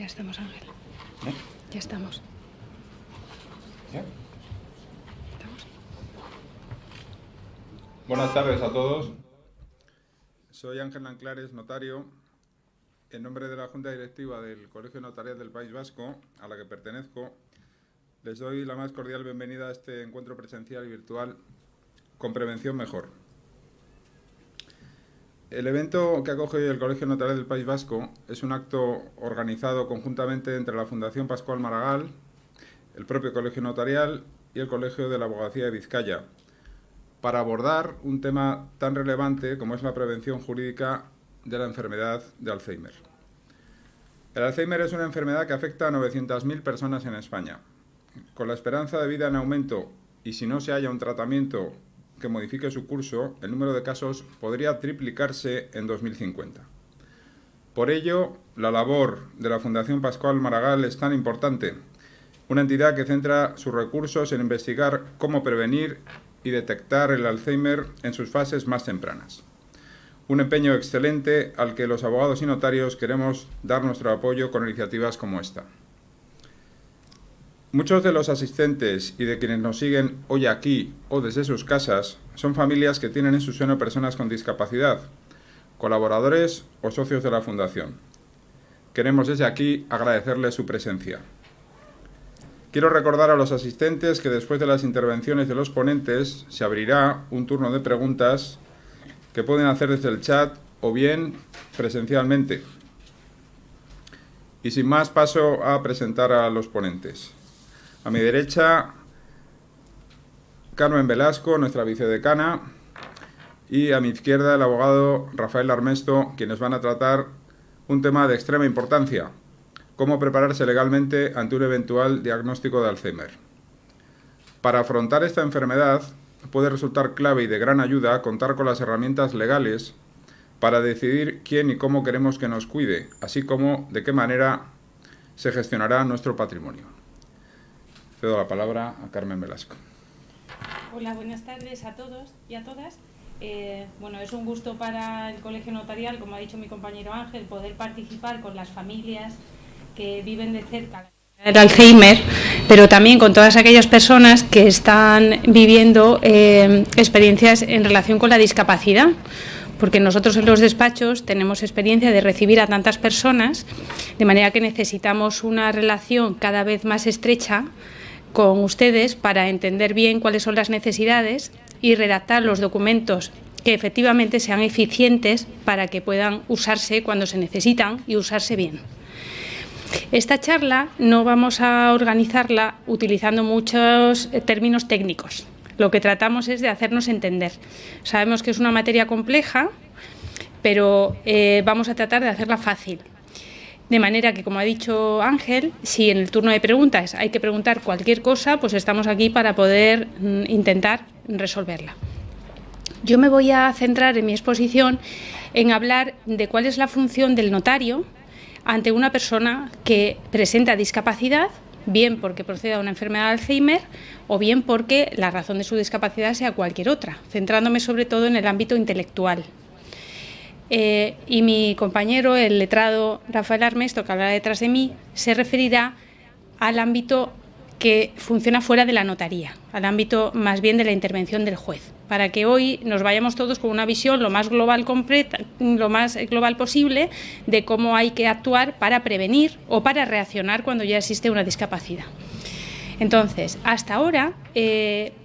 Ya estamos, Ángel. Ya estamos. ¿Ya? ¿Estamos? Buenas tardes a todos. Soy Ángel Anclares, notario. En nombre de la Junta Directiva del Colegio Notarial del País Vasco, a la que pertenezco, les doy la más cordial bienvenida a este encuentro presencial y virtual con Prevención Mejor. El evento que acoge hoy el Colegio Notarial del País Vasco es un acto organizado conjuntamente entre la Fundación Pascual Maragall, el propio Colegio Notarial y el Colegio de la Abogacía de Vizcaya, para abordar un tema tan relevante como es la prevención jurídica de la enfermedad de Alzheimer. El Alzheimer es una enfermedad que afecta a 900.000 personas en España. Con la esperanza de vida en aumento y si no se halla un tratamiento que modifique su curso, el número de casos podría triplicarse en 2050. Por ello, la labor de la Fundación Pascual Maragall es tan importante, una entidad que centra sus recursos en investigar cómo prevenir y detectar el Alzheimer en sus fases más tempranas. Un empeño excelente al que los abogados y notarios queremos dar nuestro apoyo con iniciativas como esta. Muchos de los asistentes y de quienes nos siguen hoy aquí o desde sus casas son familias que tienen en su seno personas con discapacidad, colaboradores o socios de la Fundación. Queremos desde aquí agradecerles su presencia. Quiero recordar a los asistentes que después de las intervenciones de los ponentes se abrirá un turno de preguntas que pueden hacer desde el chat o bien presencialmente. Y sin más paso a presentar a los ponentes. A mi derecha, Carmen Velasco, nuestra vicedecana, y a mi izquierda el abogado Rafael Armesto, quienes van a tratar un tema de extrema importancia: cómo prepararse legalmente ante un eventual diagnóstico de Alzheimer. Para afrontar esta enfermedad puede resultar clave y de gran ayuda contar con las herramientas legales para decidir quién y cómo queremos que nos cuide, así como de qué manera se gestionará nuestro patrimonio. Cedo la palabra a Carmen Velasco. Hola, buenas tardes a todos y a todas. Bueno, es un gusto para el Colegio Notarial, como ha dicho mi compañero Ángel, poder participar con las familias que viven de cerca el Alzheimer, pero también con todas aquellas personas que están viviendo experiencias en relación con la discapacidad, porque nosotros en los despachos tenemos experiencia de recibir a tantas personas, de manera que necesitamos una relación cada vez más estrecha con ustedes para entender bien cuáles son las necesidades y redactar los documentos que efectivamente sean eficientes para que puedan usarse cuando se necesitan y usarse bien. Esta charla no vamos a organizarla utilizando muchos términos técnicos. Lo que tratamos es de hacernos entender. Sabemos que es una materia compleja, pero vamos a tratar de hacerla fácil. De manera que, como ha dicho Ángel, si en el turno de preguntas hay que preguntar cualquier cosa, pues estamos aquí para poder intentar resolverla. Yo me voy a centrar en mi exposición en hablar de cuál es la función del notario ante una persona que presenta discapacidad, bien porque proceda de una enfermedad de Alzheimer o bien porque la razón de su discapacidad sea cualquier otra, centrándome sobre todo en el ámbito intelectual. Y mi compañero, el letrado Rafael Armesto, que hablará detrás de mí, se referirá al ámbito que funciona fuera de la notaría, al ámbito más bien de la intervención del juez, para que hoy nos vayamos todos con una visión lo más global posible de cómo hay que actuar para prevenir o para reaccionar cuando ya existe una discapacidad. Entonces, hasta ahora,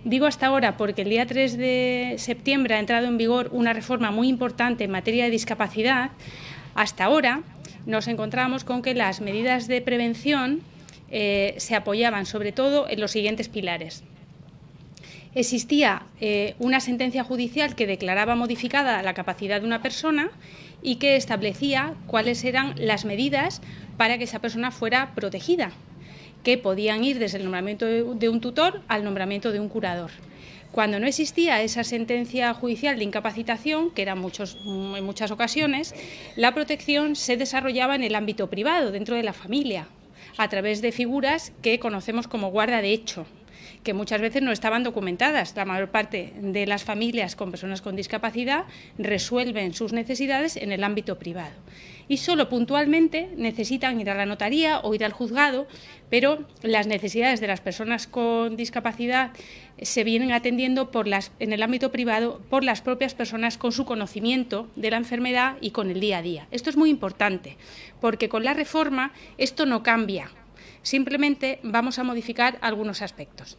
digo hasta ahora porque el día 3 de septiembre ha entrado en vigor una reforma muy importante en materia de discapacidad. Hasta ahora nos encontramos con que las medidas de prevención se apoyaban sobre todo en los siguientes pilares. Existía una sentencia judicial que declaraba modificada la capacidad de una persona y que establecía cuáles eran las medidas para que esa persona fuera protegida, que podían ir desde el nombramiento de un tutor al nombramiento de un curador. Cuando no existía esa sentencia judicial de incapacitación, que eran en muchas ocasiones, la protección se desarrollaba en el ámbito privado, dentro de la familia, a través de figuras que conocemos como guarda de hecho, que muchas veces no estaban documentadas. La mayor parte de las familias con personas con discapacidad resuelven sus necesidades en el ámbito privado. Y solo puntualmente necesitan ir a la notaría o ir al juzgado, pero las necesidades de las personas con discapacidad se vienen atendiendo en el ámbito privado por las propias personas con su conocimiento de la enfermedad y con el día a día. Esto es muy importante, porque con la reforma esto no cambia, simplemente vamos a modificar algunos aspectos.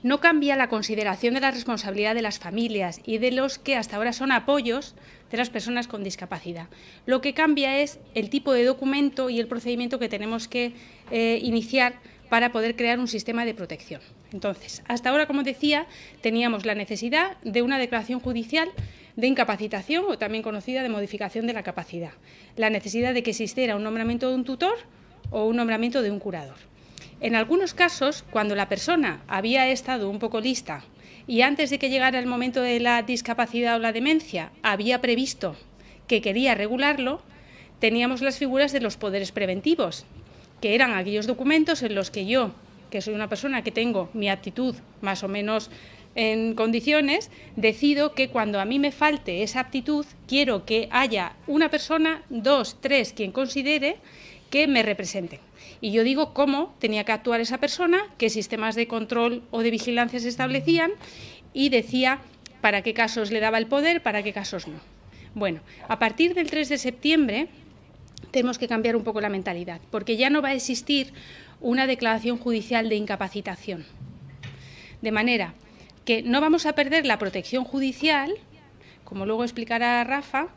No cambia la consideración de la responsabilidad de las familias y de los que hasta ahora son apoyos de las personas con discapacidad. Lo que cambia es el tipo de documento y el procedimiento que tenemos que iniciar para poder crear un sistema de protección. Entonces, hasta ahora, como decía, teníamos la necesidad de una declaración judicial de incapacitación, o también conocida de modificación de la capacidad, la necesidad de que existiera un nombramiento de un tutor o un nombramiento de un curador. En algunos casos, cuando la persona había estado un poco lista y antes de que llegara el momento de la discapacidad o la demencia había previsto que quería regularlo, teníamos las figuras de los poderes preventivos, que eran aquellos documentos en los que yo, que soy una persona que tengo mi aptitud más o menos en condiciones, decido que cuando a mí me falte esa aptitud, quiero que haya una persona, 2, 3, quien considere que me representen. Y yo digo cómo tenía que actuar esa persona, qué sistemas de control o de vigilancia se establecían y decía para qué casos le daba el poder, para qué casos no. Bueno, a partir del 3 de septiembre tenemos que cambiar un poco la mentalidad, porque ya no va a existir una declaración judicial de incapacitación. De manera que no vamos a perder la protección judicial, como luego explicará Rafa,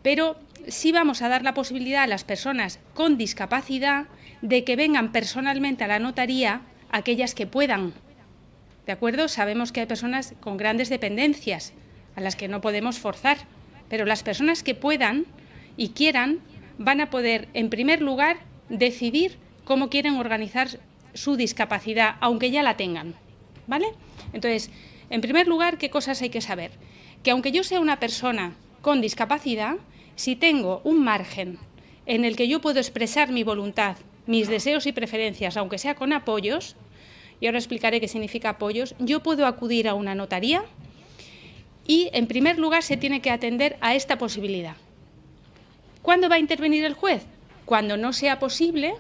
pero sí vamos a dar la posibilidad a las personas con discapacidad de que vengan personalmente a la notaría aquellas que puedan. ¿De acuerdo? Sabemos que hay personas con grandes dependencias a las que no podemos forzar, pero las personas que puedan y quieran van a poder, en primer lugar, decidir cómo quieren organizar su discapacidad, aunque ya la tengan. ¿Vale? Entonces, en primer lugar, ¿qué cosas hay que saber? Que aunque yo sea una persona con discapacidad, si tengo un margen en el que yo puedo expresar mi voluntad, mis deseos y preferencias, aunque sea con apoyos, y ahora explicaré qué significa apoyos, yo puedo acudir a una notaría y, en primer lugar, se tiene que atender a esta posibilidad. ¿Cuándo va a intervenir el juez? Cuando no sea posible,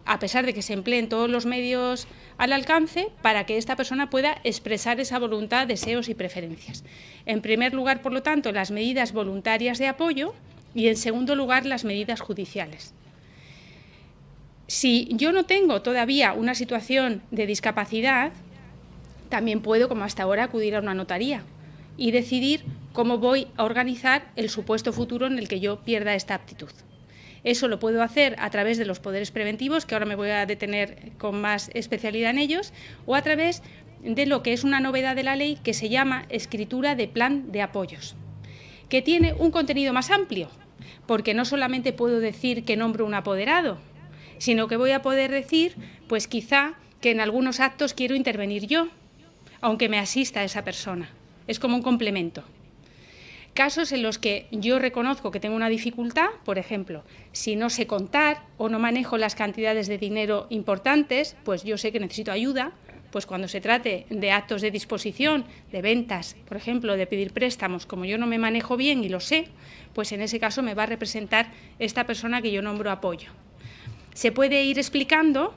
a pesar de que se empleen todos los medios al alcance, para que esta persona pueda expresar esa voluntad, deseos y preferencias. En primer lugar, por lo tanto, las medidas voluntarias de apoyo y, en segundo lugar, las medidas judiciales. Si yo no tengo todavía una situación de discapacidad, también puedo, como hasta ahora, acudir a una notaría y decidir cómo voy a organizar el supuesto futuro en el que yo pierda esta aptitud. Eso lo puedo hacer a través de los poderes preventivos, que ahora me voy a detener con más especialidad en ellos, o a través de lo que es una novedad de la ley que se llama escritura de plan de apoyos, que tiene un contenido más amplio, porque no solamente puedo decir que nombro un apoderado, sino que voy a poder decir, pues quizá, que en algunos actos quiero intervenir yo, aunque me asista esa persona. Es como un complemento. Casos en los que yo reconozco que tengo una dificultad, por ejemplo, si no sé contar o no manejo las cantidades de dinero importantes, pues yo sé que necesito ayuda, pues cuando se trate de actos de disposición, de ventas, por ejemplo, de pedir préstamos, como yo no me manejo bien y lo sé, pues en ese caso me va a representar esta persona que yo nombro apoyo. Se puede ir explicando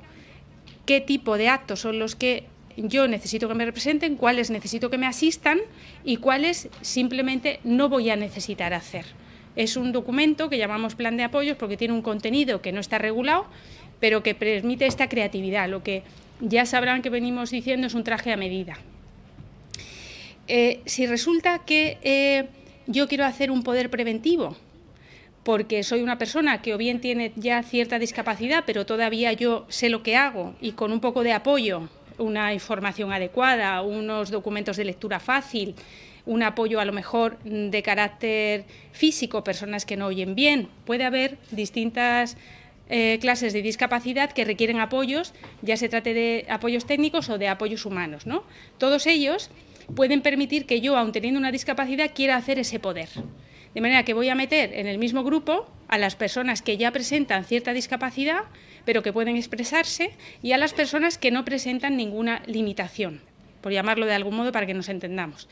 qué tipo de actos son los que yo necesito que me representen, cuáles necesito que me asistan y cuáles simplemente no voy a necesitar hacer. Es un documento que llamamos plan de apoyos porque tiene un contenido que no está regulado, pero que permite esta creatividad. Lo que ya sabrán que venimos diciendo es un traje a medida. Si resulta que yo quiero hacer un poder preventivo, porque soy una persona que o bien tiene ya cierta discapacidad, pero todavía yo sé lo que hago y con un poco de apoyo, una información adecuada, unos documentos de lectura fácil, un apoyo a lo mejor de carácter físico, personas que no oyen bien. Puede haber distintas clases de discapacidad que requieren apoyos, ya se trate de apoyos técnicos o de apoyos humanos, ¿no? Todos ellos pueden permitir que yo, aun teniendo una discapacidad, quiera hacer ese poder. De manera que voy a meter en el mismo grupo a las personas que ya presentan cierta discapacidad, pero que pueden expresarse, y a las personas que no presentan ninguna limitación, por llamarlo de algún modo para que nos entendamos.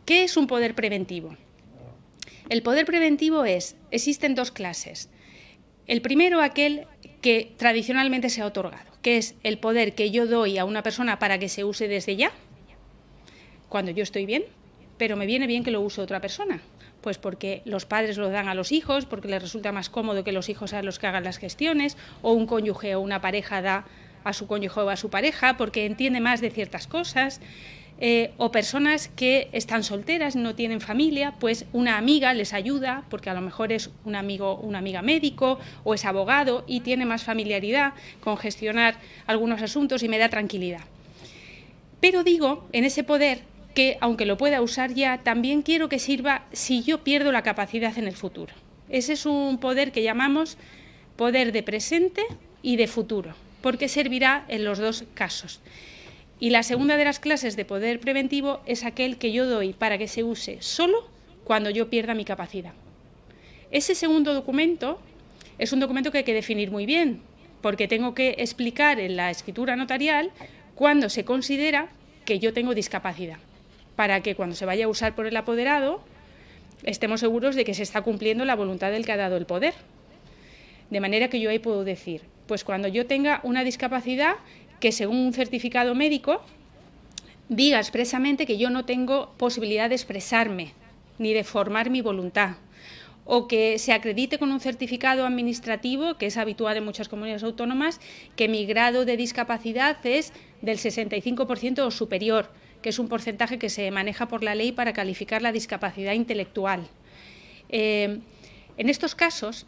¿Qué es un poder preventivo? El poder preventivo existen dos clases. El primero, aquel que tradicionalmente se ha otorgado, que es el poder que yo doy a una persona para que se use desde ya, cuando yo estoy bien, pero me viene bien que lo use otra persona. Pues porque los padres lo dan a los hijos, porque les resulta más cómodo que los hijos sean los que hagan las gestiones, o un cónyuge o una pareja da a su cónyuge o a su pareja, porque entiende más de ciertas cosas. O personas que están solteras, no tienen familia, pues una amiga les ayuda, porque a lo mejor es un amigo, una amiga médico o es abogado y tiene más familiaridad con gestionar algunos asuntos y me da tranquilidad. Pero digo, en ese poder, que aunque lo pueda usar ya, también quiero que sirva si yo pierdo la capacidad en el futuro. Ese es un poder que llamamos poder de presente y de futuro, porque servirá en los dos casos. Y la segunda de las clases de poder preventivo es aquel que yo doy para que se use solo cuando yo pierda mi capacidad. Ese segundo documento es un documento que hay que definir muy bien, porque tengo que explicar en la escritura notarial cuándo se considera que yo tengo discapacidad, para que cuando se vaya a usar por el apoderado estemos seguros de que se está cumpliendo la voluntad del que ha dado el poder. De manera que yo ahí puedo decir, pues cuando yo tenga una discapacidad que según un certificado médico diga expresamente que yo no tengo posibilidad de expresarme ni de formar mi voluntad, o que se acredite con un certificado administrativo, que es habitual en muchas comunidades autónomas, que mi grado de discapacidad es del 65% o superior, que es un porcentaje que se maneja por la ley para calificar la discapacidad intelectual. En estos casos,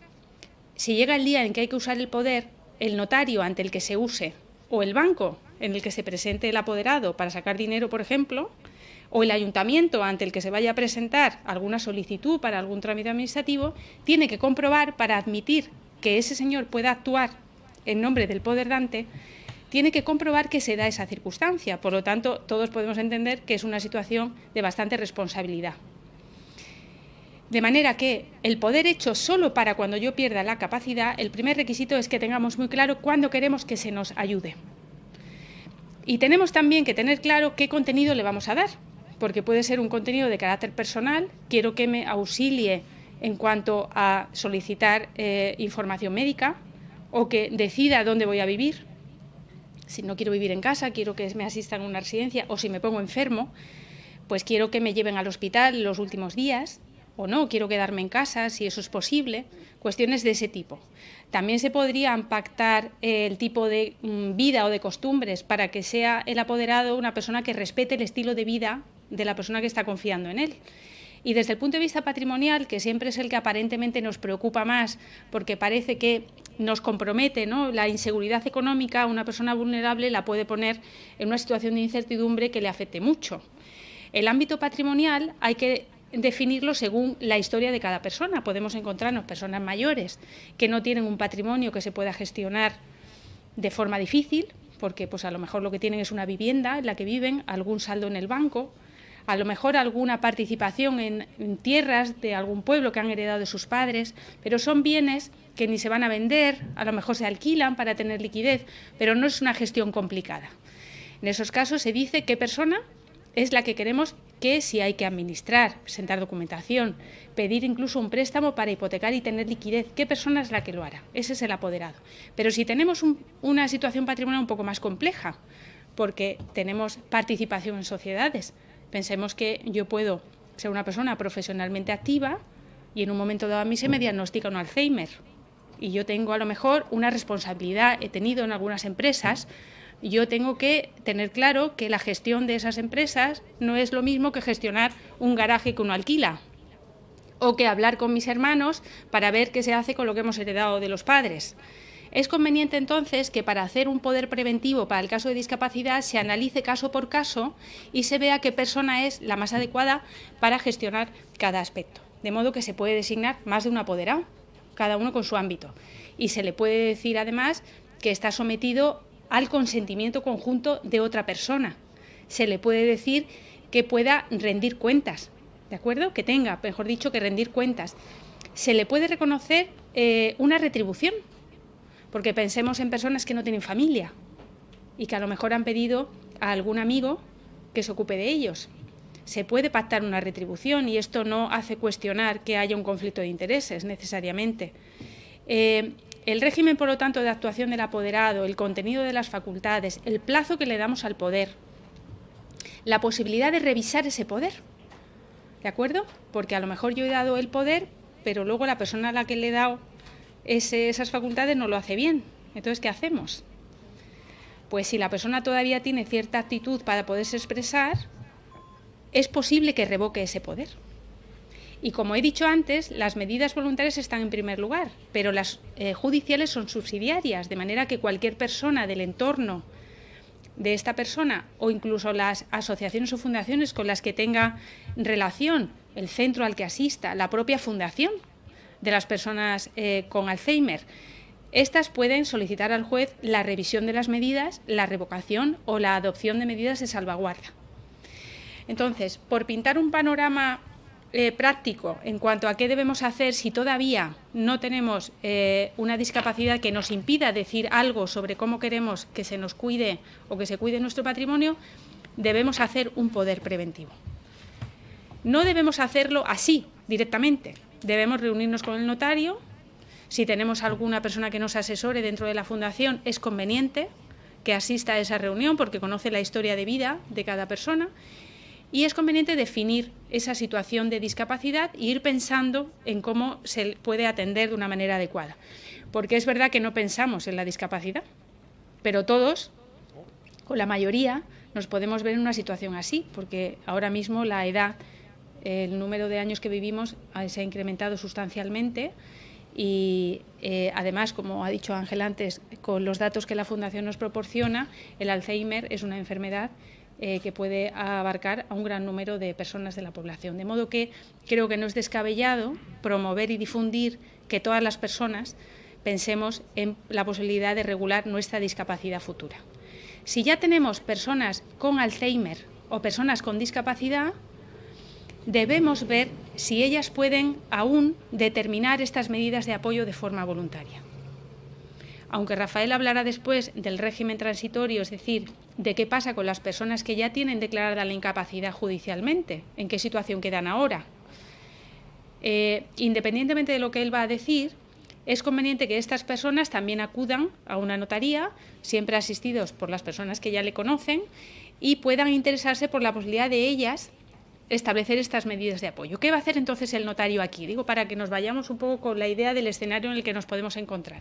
si llega el día en que hay que usar el poder, el notario ante el que se use, o el banco en el que se presente el apoderado para sacar dinero, por ejemplo, o el ayuntamiento ante el que se vaya a presentar alguna solicitud para algún trámite administrativo, tiene que comprobar, para admitir que ese señor pueda actuar en nombre del poder dante, tiene que comprobar que se da esa circunstancia. Por lo tanto, todos podemos entender que es una situación de bastante responsabilidad. De manera que el poder hecho solo para cuando yo pierda la capacidad, el primer requisito es que tengamos muy claro cuándo queremos que se nos ayude. Y tenemos también que tener claro qué contenido le vamos a dar, porque puede ser un contenido de carácter personal, quiero que me auxilie en cuanto a solicitar información médica, o que decida dónde voy a vivir. Si no quiero vivir en casa, quiero que me asistan en una residencia, o si me pongo enfermo, pues quiero que me lleven al hospital los últimos días, o no, quiero quedarme en casa, si eso es posible, cuestiones de ese tipo. También se podrían pactar el tipo de vida o de costumbres para que sea el apoderado una persona que respete el estilo de vida de la persona que está confiando en él. Y desde el punto de vista patrimonial, que siempre es el que aparentemente nos preocupa más, porque parece que nos compromete, ¿no? La inseguridad económica, una persona vulnerable la puede poner en una situación de incertidumbre que le afecte mucho. El ámbito patrimonial hay que definirlo según la historia de cada persona. Podemos encontrarnos personas mayores que no tienen un patrimonio que se pueda gestionar de forma difícil, porque pues a lo mejor lo que tienen es una vivienda en la que viven, algún saldo en el banco, a lo mejor alguna participación en tierras de algún pueblo que han heredado de sus padres, pero son bienes que ni se van a vender, a lo mejor se alquilan para tener liquidez, pero no es una gestión complicada. En esos casos se dice qué persona es la que queremos que, si hay que administrar, presentar documentación, pedir incluso un préstamo para hipotecar y tener liquidez, qué persona es la que lo hará. Ese es el apoderado. Pero si tenemos una situación patrimonial un poco más compleja, porque tenemos participación en sociedades, pensemos que yo puedo ser una persona profesionalmente activa y en un momento dado a mí se me diagnostica un Alzheimer y yo tengo a lo mejor una responsabilidad, he tenido en algunas empresas. Yo tengo que tener claro que la gestión de esas empresas no es lo mismo que gestionar un garaje que uno alquila, o que hablar con mis hermanos para ver qué se hace con lo que hemos heredado de los padres. Es conveniente entonces que para hacer un poder preventivo para el caso de discapacidad se analice caso por caso y se vea qué persona es la más adecuada para gestionar cada aspecto. De modo que se puede designar más de un apoderado, cada uno con su ámbito. Y se le puede decir además que está sometido al consentimiento conjunto de otra persona. Se le puede decir que pueda rendir cuentas, ¿de acuerdo? Que tenga, mejor dicho, que rendir cuentas. Se le puede reconocer una retribución, porque pensemos en personas que no tienen familia y que a lo mejor han pedido a algún amigo que se ocupe de ellos. Se puede pactar una retribución y esto no hace cuestionar que haya un conflicto de intereses necesariamente. El régimen, por lo tanto, de actuación del apoderado, el contenido de las facultades, el plazo que le damos al poder, la posibilidad de revisar ese poder, ¿de acuerdo? Porque a lo mejor yo he dado el poder, pero luego la persona a la que le he dado esas facultades no lo hace bien. Entonces, ¿qué hacemos? Pues si la persona todavía tiene cierta actitud para poderse expresar, es posible que revoque ese poder. Y como he dicho antes, las medidas voluntarias están en primer lugar, pero las judiciales son subsidiarias, de manera que cualquier persona del entorno de esta persona o incluso las asociaciones o fundaciones con las que tenga relación, el centro al que asista, la propia fundación de las personas con Alzheimer, estas pueden solicitar al juez la revisión de las medidas, la revocación o la adopción de medidas de salvaguarda. Entonces, por pintar un panorama práctico en cuanto a qué debemos hacer si todavía no tenemos una discapacidad que nos impida decir algo sobre cómo queremos que se nos cuide o que se cuide nuestro patrimonio, debemos hacer un poder preventivo. No debemos hacerlo así, directamente. Debemos reunirnos con el notario. Si tenemos alguna persona que nos asesore dentro de la fundación, es conveniente que asista a esa reunión porque conoce la historia de vida de cada persona. Y es conveniente definir esa situación de discapacidad e ir pensando en cómo se puede atender de una manera adecuada. Porque es verdad que no pensamos en la discapacidad, pero todos, o la mayoría, nos podemos ver en una situación así, porque ahora mismo la edad, el número de años que vivimos se ha incrementado sustancialmente y además, como ha dicho Ángel antes, con los datos que la Fundación nos proporciona, el Alzheimer es una enfermedad que puede abarcar a un gran número de personas de la población. De modo que creo que no es descabellado promover y difundir que todas las personas pensemos en la posibilidad de regular nuestra discapacidad futura. Si ya tenemos personas con Alzheimer o personas con discapacidad, debemos ver si ellas pueden aún determinar estas medidas de apoyo de forma voluntaria. Aunque Rafael hablará después del régimen transitorio, es decir, de qué pasa con las personas que ya tienen declarada la incapacidad judicialmente, en qué situación quedan ahora. Independientemente de lo que él va a decir, es conveniente que estas personas también acudan a una notaría, siempre asistidos por las personas que ya le conocen, y puedan interesarse por la posibilidad de ellas establecer estas medidas de apoyo. ¿Qué va a hacer entonces el notario aquí? Digo, para que nos vayamos un poco con la idea del escenario en el que nos podemos encontrar.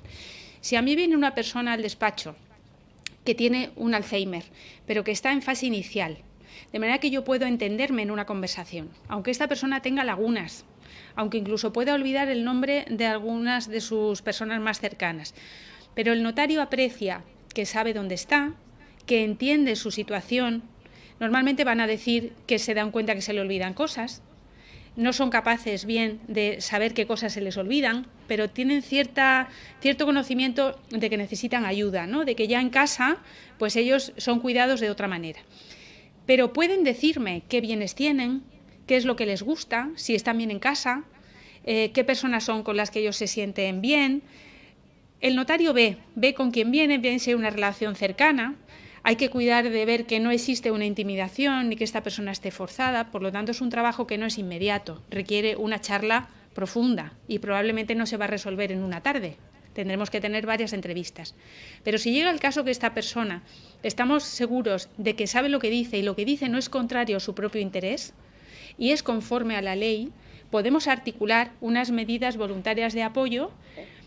Si a mí viene una persona al despacho que tiene un Alzheimer, pero que está en fase inicial, de manera que yo puedo entenderme en una conversación, aunque esta persona tenga lagunas, aunque incluso pueda olvidar el nombre de algunas de sus personas más cercanas, pero el notario aprecia que sabe dónde está, que entiende su situación. Normalmente van a decir que se dan cuenta que se le olvidan cosas, no son capaces bien de saber qué cosas se les olvidan, pero tienen cierto conocimiento de que necesitan ayuda, ¿no? De que ya en casa pues ellos son cuidados de otra manera. Pero pueden decirme qué bienes tienen, qué es lo que les gusta, si están bien en casa, qué personas son con las que ellos se sienten bien. El notario ve con quién viene, bien si hay una relación cercana. Hay que cuidar de ver que no existe una intimidación ni que esta persona esté forzada, por lo tanto es un trabajo que no es inmediato, requiere una charla profunda y probablemente no se va a resolver en una tarde, tendremos que tener varias entrevistas. Pero si llega el caso que esta persona estamos seguros de que sabe lo que dice y lo que dice no es contrario a su propio interés y es conforme a la ley, podemos articular unas medidas voluntarias de apoyo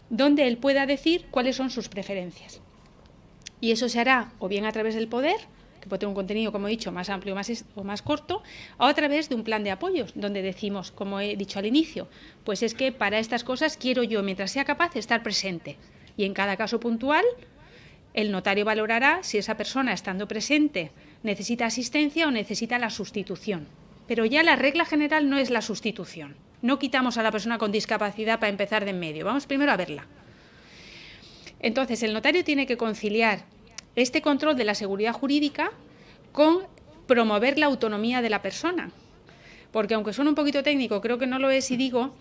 donde él pueda decir cuáles son sus preferencias. Y eso se hará o bien a través del poder, que puede tener un contenido, como he dicho, más amplio o más corto, o a través de un plan de apoyos, donde decimos, como he dicho al inicio, pues es que para estas cosas quiero yo, mientras sea capaz, estar presente. Y en cada caso puntual, el notario valorará si esa persona, estando presente, necesita asistencia o necesita la sustitución. Pero ya la regla general no es la sustitución. No quitamos a la persona con discapacidad para empezar de en medio. Vamos primero a verla. Entonces, el notario tiene que conciliar este control de la seguridad jurídica con promover la autonomía de la persona. Porque aunque suene un poquito técnico, creo que no lo es si digo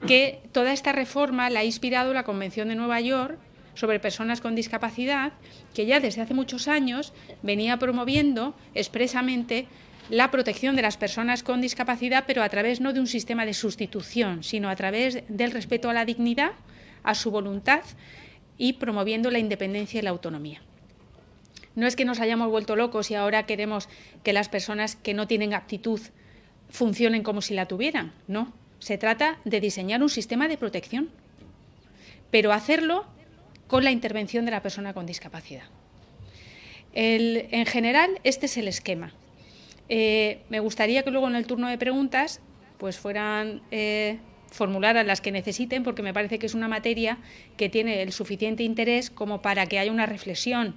que toda esta reforma la ha inspirado la Convención de Nueva York sobre personas con discapacidad, que ya desde hace muchos años venía promoviendo expresamente la protección de las personas con discapacidad, pero a través no de un sistema de sustitución, sino a través del respeto a la dignidad, a su voluntad y promoviendo la independencia y la autonomía. No es que nos hayamos vuelto locos y ahora queremos que las personas que no tienen aptitud funcionen como si la tuvieran, no. Se trata de diseñar un sistema de protección, pero hacerlo con la intervención de la persona con discapacidad. En general, este es el esquema. Me gustaría que luego en el turno de preguntas pues fueran formularan las que necesiten, porque me parece que es una materia que tiene el suficiente interés como para que haya una reflexión.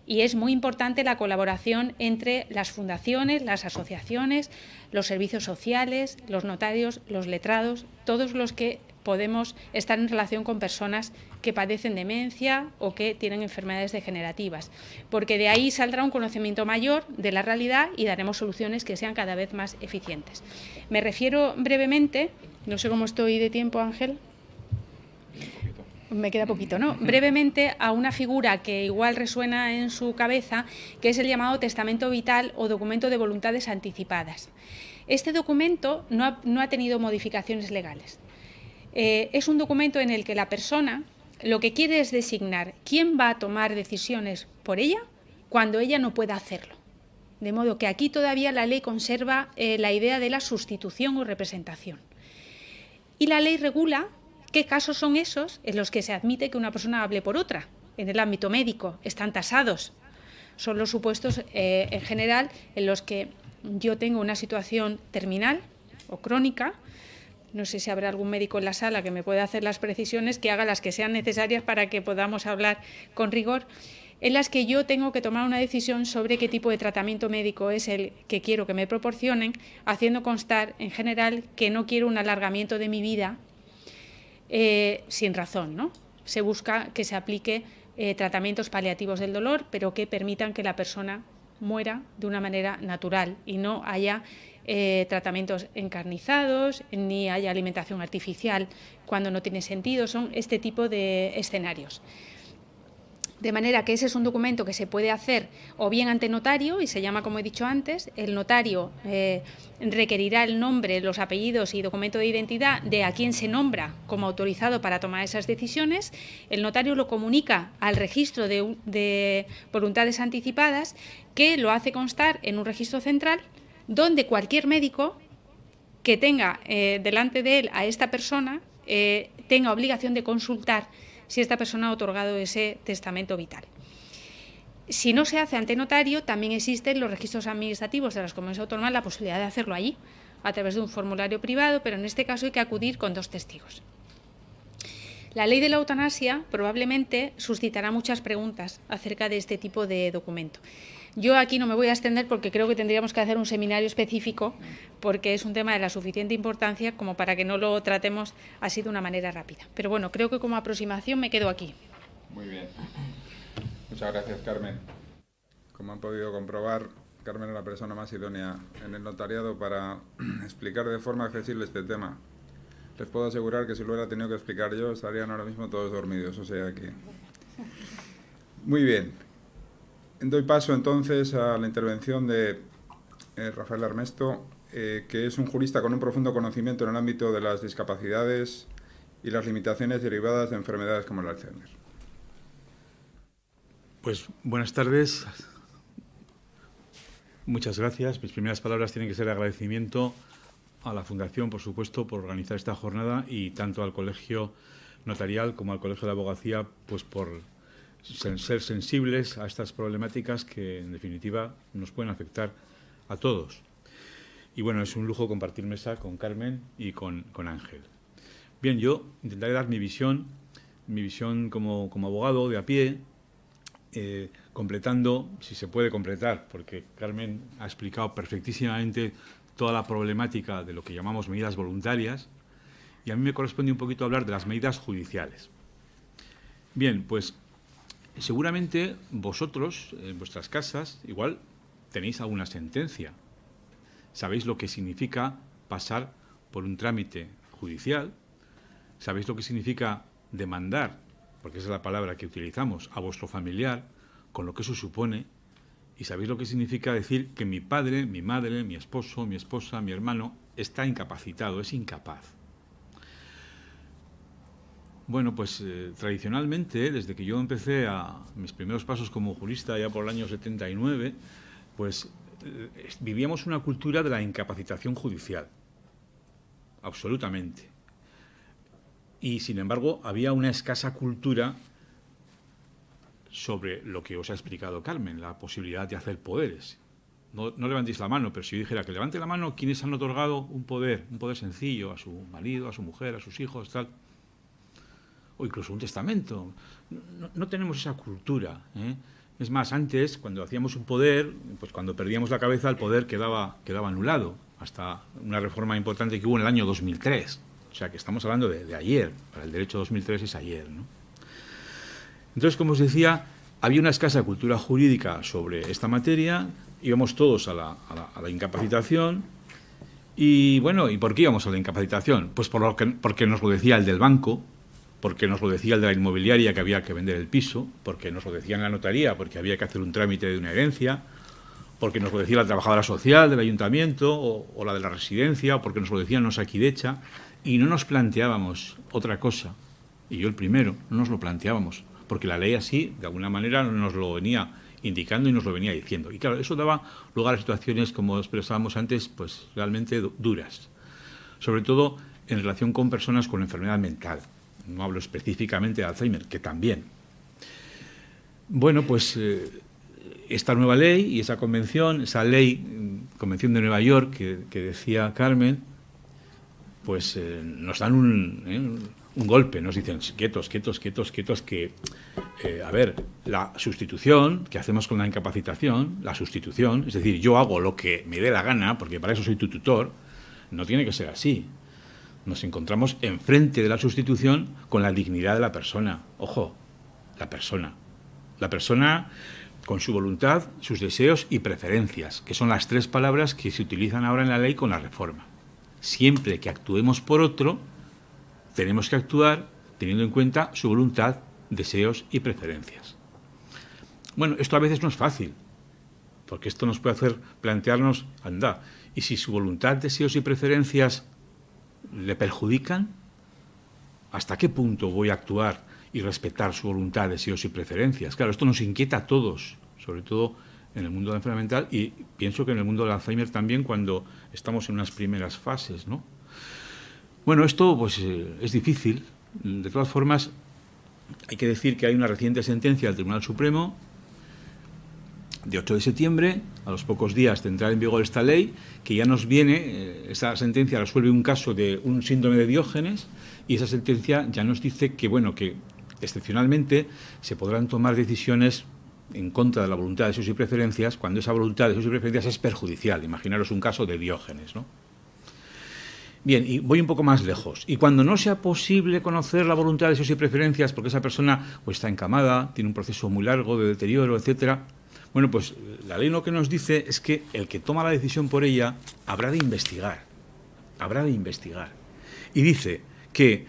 Y es muy importante la colaboración entre las fundaciones, las asociaciones, los servicios sociales, los notarios, los letrados, todos los que podemos estar en relación con personas que padecen demencia o que tienen enfermedades degenerativas, porque de ahí saldrá un conocimiento mayor de la realidad y daremos soluciones que sean cada vez más eficientes. Me refiero brevemente, no sé cómo estoy de tiempo, Ángel. Me queda poquito, ¿no? Brevemente a una figura que igual resuena en su cabeza, que es el llamado testamento vital o documento de voluntades anticipadas. Este documento no ha tenido modificaciones legales. Es un documento en el que la persona lo que quiere es designar quién va a tomar decisiones por ella cuando ella no pueda hacerlo. De modo que aquí todavía la ley conserva la idea de la sustitución o representación. Y la ley regula qué casos son esos en los que se admite que una persona hable por otra. En el ámbito médico están tasados. Son los supuestos en general en los que yo tengo una situación terminal o crónica. No sé si habrá algún médico en la sala que me pueda hacer las precisiones, que haga las que sean necesarias para que podamos hablar con rigor, en las que yo tengo que tomar una decisión sobre qué tipo de tratamiento médico es el que quiero que me proporcionen, haciendo constar en general que no quiero un alargamiento de mi vida sin razón, ¿no? Se busca que se aplique tratamientos paliativos del dolor, pero que permitan que la persona muera de una manera natural y no haya tratamientos encarnizados, ni haya alimentación artificial cuando no tiene sentido. Son este tipo de escenarios. De manera que ese es un documento que se puede hacer o bien ante notario, y se llama, como he dicho antes, el notario requerirá el nombre, los apellidos y documento de identidad de a quien se nombra como autorizado para tomar esas decisiones. El notario lo comunica al registro de voluntades anticipadas, que lo hace constar en un registro central, donde cualquier médico que tenga delante de él a esta persona tenga obligación de consultar si esta persona ha otorgado ese testamento vital. Si no se hace ante notario, también existen los registros administrativos de las comunidades autónomas la posibilidad de hacerlo allí, a través de un formulario privado, pero en este caso hay que acudir con 2 testigos. La ley de la eutanasia probablemente suscitará muchas preguntas acerca de este tipo de documento. Yo aquí no me voy a extender porque creo que tendríamos que hacer un seminario específico, porque es un tema de la suficiente importancia como para que no lo tratemos así de una manera rápida. Pero bueno, creo que como aproximación me quedo aquí. Muy bien. Muchas gracias, Carmen. Como han podido comprobar, Carmen es la persona más idónea en el notariado para explicar de forma accesible este tema. Les puedo asegurar que si lo hubiera tenido que explicar yo, estarían ahora mismo todos dormidos, o sea que... Muy bien. Doy paso entonces a la intervención de Rafael Armesto, que es un jurista con un profundo conocimiento en el ámbito de las discapacidades y las limitaciones derivadas de enfermedades como el Alzheimer. Pues buenas tardes. Muchas gracias. Mis primeras palabras tienen que ser agradecimiento a la Fundación, por supuesto, por organizar esta jornada, y tanto al Colegio Notarial como al Colegio de Abogacía, pues por ser sensibles a estas problemáticas que, en definitiva, nos pueden afectar a todos. Y bueno, es un lujo compartir mesa con Carmen y con Ángel. Bien, yo intentaré dar mi visión como abogado de a pie, completando, si se puede completar, porque Carmen ha explicado perfectísimamente toda la problemática de lo que llamamos medidas voluntarias, y a mí me corresponde un poquito hablar de las medidas judiciales. Bien, pues seguramente vosotros, en vuestras casas, igual tenéis alguna sentencia. Sabéis lo que significa pasar por un trámite judicial, sabéis lo que significa demandar porque esa es la palabra que utilizamos, a vuestro familiar, con lo que eso supone. ¿Y sabéis lo que significa decir que mi padre, mi madre, mi esposo, mi esposa, mi hermano está incapacitado, es incapaz? Bueno, pues tradicionalmente, desde que yo empecé a mis primeros pasos como jurista, ya por el año 79, pues vivíamos una cultura de la incapacitación judicial, absolutamente. Y, sin embargo, había una escasa cultura sobre lo que os ha explicado Carmen, la posibilidad de hacer poderes. No levantéis la mano, pero si yo dijera que levante la mano quienes han otorgado un poder sencillo a su marido, a su mujer, a sus hijos, tal, o incluso un testamento. No tenemos esa cultura, ¿eh? Es más, antes, cuando hacíamos un poder, pues cuando perdíamos la cabeza, el poder quedaba anulado, hasta una reforma importante que hubo en el año 2003. O sea, que estamos hablando de ayer. Para el derecho 2003 es ayer, ¿no? Entonces, como os decía, había una escasa cultura jurídica sobre esta materia, íbamos todos a la incapacitación. Y bueno, ¿y por qué íbamos a la incapacitación? Pues porque nos lo decía el del banco, porque nos lo decía el de la inmobiliaria que había que vender el piso, porque nos lo decía en la notaría, porque había que hacer un trámite de una herencia, porque nos lo decía la trabajadora social del ayuntamiento o la de la residencia, o porque nos lo decían los Osakidecha, y no nos planteábamos otra cosa, y yo el primero, no nos lo planteábamos, porque la ley así, de alguna manera, nos lo venía indicando y nos lo venía diciendo. Y claro, eso daba lugar a situaciones, como expresábamos antes, pues realmente duras, sobre todo en relación con personas con enfermedad mental. No hablo específicamente de Alzheimer, que también. Bueno, pues esta nueva ley y esa convención, esa ley, Convención de Nueva York, que decía Carmen, pues nos dan un golpe, nos dicen quietos, que, a ver, la sustitución que hacemos con la incapacitación, la sustitución, es decir, yo hago lo que me dé la gana, porque para eso soy tu tutor, no tiene que ser así. Nos encontramos enfrente de la sustitución con la dignidad de la persona. Ojo, la persona. La persona con su voluntad, sus deseos y preferencias, que son las tres palabras que se utilizan ahora en la ley con la reforma. Siempre que actuemos por otro, tenemos que actuar teniendo en cuenta su voluntad, deseos y preferencias. Bueno, esto a veces no es fácil, porque esto nos puede hacer plantearnos, anda, y si su voluntad, deseos y preferencias le perjudican, ¿hasta qué punto voy a actuar y respetar su voluntad, deseos y preferencias? Claro, esto nos inquieta a todos, sobre todo en el mundo de la enfermedad mental y pienso que en el mundo del Alzheimer también cuando estamos en unas primeras fases, ¿no? Bueno, esto pues es difícil. De todas formas, hay que decir que hay una reciente sentencia del Tribunal Supremo de 8 de septiembre, a los pocos días de entrar en vigor esta ley, que ya nos viene, esa sentencia resuelve un caso de un síndrome de Diógenes y esa sentencia ya nos dice que, bueno, que excepcionalmente se podrán tomar decisiones en contra de la voluntad, deseos y preferencias cuando esa voluntad, deseos y preferencias es perjudicial. Imaginaros un caso de Diógenes, ¿no? Bien, y voy un poco más lejos. Y cuando no sea posible conocer la voluntad, deseos y preferencias porque esa persona pues, está encamada, tiene un proceso muy largo de deterioro, etcétera. Bueno, pues la ley lo que nos dice es que el que toma la decisión por ella habrá de investigar. Y dice que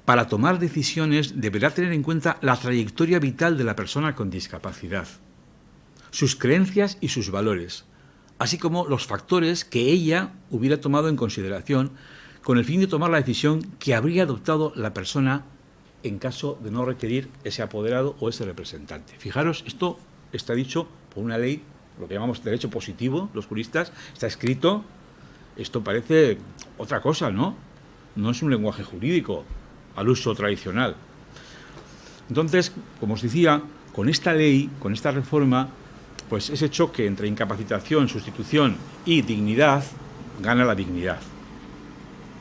para tomar decisiones deberá tener en cuenta la trayectoria vital de la persona con discapacidad, sus creencias y sus valores, así como los factores que ella hubiera tomado en consideración con el fin de tomar la decisión que habría adoptado la persona en caso de no requerir ese apoderado o ese representante. Fijaros, esto está dicho por una ley, lo que llamamos derecho positivo, los juristas, está escrito, esto parece otra cosa, ¿no? No es un lenguaje jurídico al uso tradicional. Entonces, como os decía, con esta ley, con esta reforma, pues ese choque entre incapacitación, sustitución y dignidad, gana la dignidad.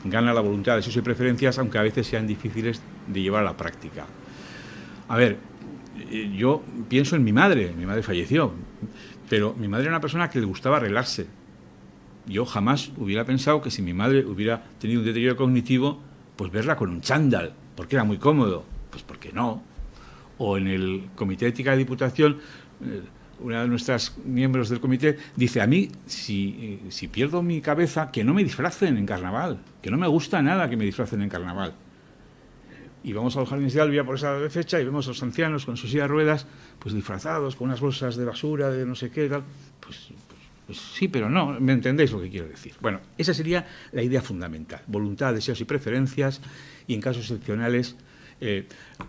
Gana la voluntad, deseos y preferencias, aunque a veces sean difíciles de llevar a la práctica. A ver, yo pienso en mi madre falleció, pero mi madre era una persona que le gustaba arreglarse. Yo jamás hubiera pensado que si mi madre hubiera tenido un deterioro cognitivo, pues verla con un chándal, porque era muy cómodo. Pues porque no. O en el Comité de Ética de Diputación, una de nuestras miembros del comité dice, a mí, si pierdo mi cabeza, que no me disfracen en carnaval, que no me gusta nada que me disfracen en carnaval. Y vamos a los jardines de Albia por esa fecha y vemos a los ancianos con sus silla de ruedas, pues disfrazados, con unas bolsas de basura, de no sé qué, tal. Pues sí, pero no, ¿me entendéis lo que quiero decir? Bueno, esa sería la idea fundamental. Voluntad, deseos y preferencias, y en casos excepcionales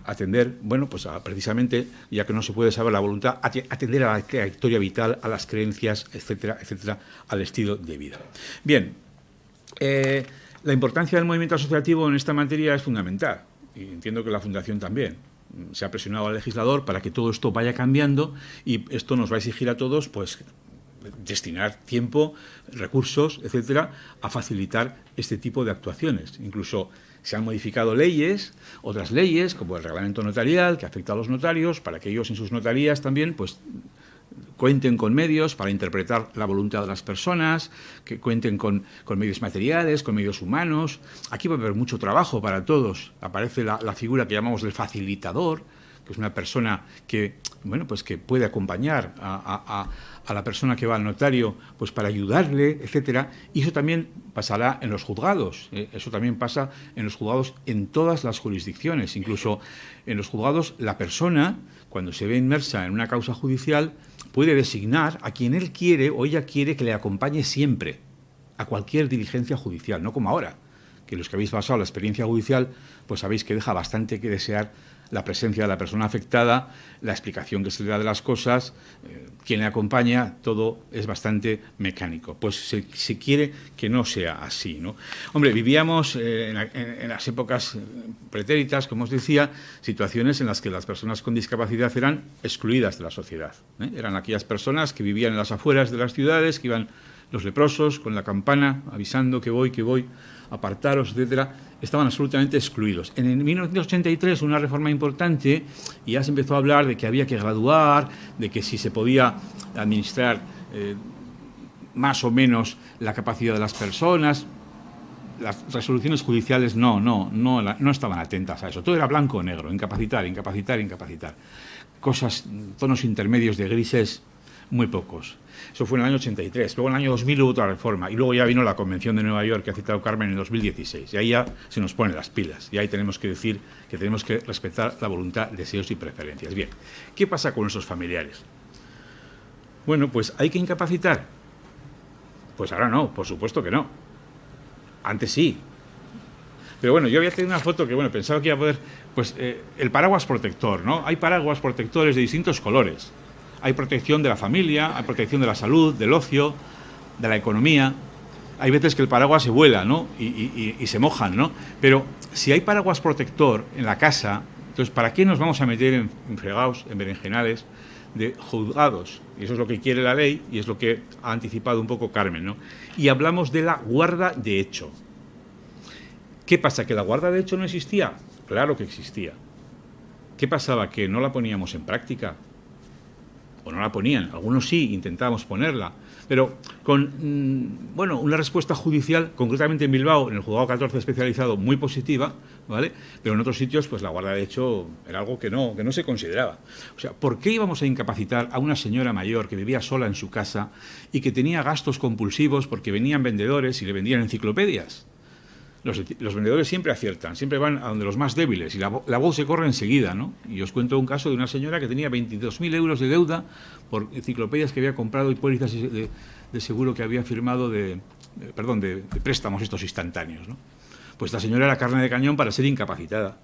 atender, bueno, pues precisamente, ya que no se puede saber la voluntad, atender a la trayectoria vital, a las creencias, etcétera, etcétera, al estilo de vida. Bien, la importancia del movimiento asociativo en esta materia es fundamental, y entiendo que la Fundación también. Se ha presionado al legislador para que todo esto vaya cambiando, y esto nos va a exigir a todos, pues, destinar tiempo, recursos, etcétera, a facilitar este tipo de actuaciones. Incluso se han modificado leyes, otras leyes, como el reglamento notarial, que afecta a los notarios, para que ellos en sus notarías también, pues, cuenten con medios para interpretar la voluntad de las personas, que cuenten con medios materiales, con medios humanos. Aquí va a haber mucho trabajo para todos. Aparece la figura que llamamos del facilitador, que es una persona que, bueno, pues que puede acompañar a la persona que va al notario, pues para ayudarle, etcétera. Y eso también pasará en los juzgados. Eso también pasa en los juzgados en todas las jurisdicciones. Incluso en los juzgados, la persona, cuando se ve inmersa en una causa judicial, puede designar a quien él quiere o ella quiere que le acompañe siempre a cualquier diligencia judicial, no como ahora, que los que habéis pasado la experiencia judicial, pues sabéis que deja bastante que desear la presencia de la persona afectada, la explicación que se le da de las cosas, quien le acompaña, todo es bastante mecánico. Pues se quiere que no sea así, ¿no? Hombre, vivíamos en las épocas pretéritas, como os decía, situaciones en las que las personas con discapacidad eran excluidas de la sociedad, ¿eh? Eran aquellas personas que vivían en las afueras de las ciudades, que iban los leprosos con la campana avisando que voy, apartaros, etcétera, estaban absolutamente excluidos. En 1983, una reforma importante, y ya se empezó a hablar de que había que graduar, de que si se podía administrar más o menos la capacidad de las personas. Las resoluciones judiciales no estaban atentas a eso. Todo era blanco o negro, incapacitar. Cosas, tonos intermedios de grises, muy pocos. Eso fue en el año 83. Luego en el año 2000 hubo otra reforma. Y luego ya vino la Convención de Nueva York, que ha citado Carmen, en 2016. Y ahí ya se nos ponen las pilas. Y ahí tenemos que decir que tenemos que respetar la voluntad, deseos y preferencias. Bien, ¿qué pasa con esos familiares? Bueno, pues ¿hay que incapacitar? Pues ahora no, por supuesto que no. Antes sí. Pero bueno, yo había tenido una foto que, bueno, pensaba que iba a poder... Pues el paraguas protector, ¿no? Hay paraguas protectores de distintos colores. Hay protección de la familia, hay protección de la salud, del ocio, de la economía. Hay veces que el paraguas se vuela, ¿no? Y se mojan, ¿no? Pero si hay paraguas protector en la casa, entonces ¿para qué nos vamos a meter en fregados, en berenjenales de juzgados? Y eso es lo que quiere la ley y es lo que ha anticipado un poco Carmen, ¿no? Y hablamos de la guarda de hecho. ¿Qué pasa? ¿Que la guarda de hecho no existía? Claro que existía. ¿Qué pasaba? ¿Que no la poníamos en práctica? O no la ponían, algunos sí, intentábamos ponerla, pero con una respuesta judicial, concretamente en Bilbao, en el juzgado 14 especializado, muy positiva, ¿vale? Pero en otros sitios, pues la guarda de hecho era algo que no se consideraba. O sea, ¿por qué íbamos a incapacitar a una señora mayor que vivía sola en su casa y que tenía gastos compulsivos porque venían vendedores y le vendían enciclopedias? Los vendedores siempre aciertan, siempre van a donde los más débiles y la voz se corre enseguida, ¿no? Y os cuento un caso de una señora que tenía 22.000 euros de deuda por enciclopedias que había comprado y pólizas de seguro que había firmado de préstamos estos instantáneos, ¿no? Pues la señora era carne de cañón para ser incapacitada.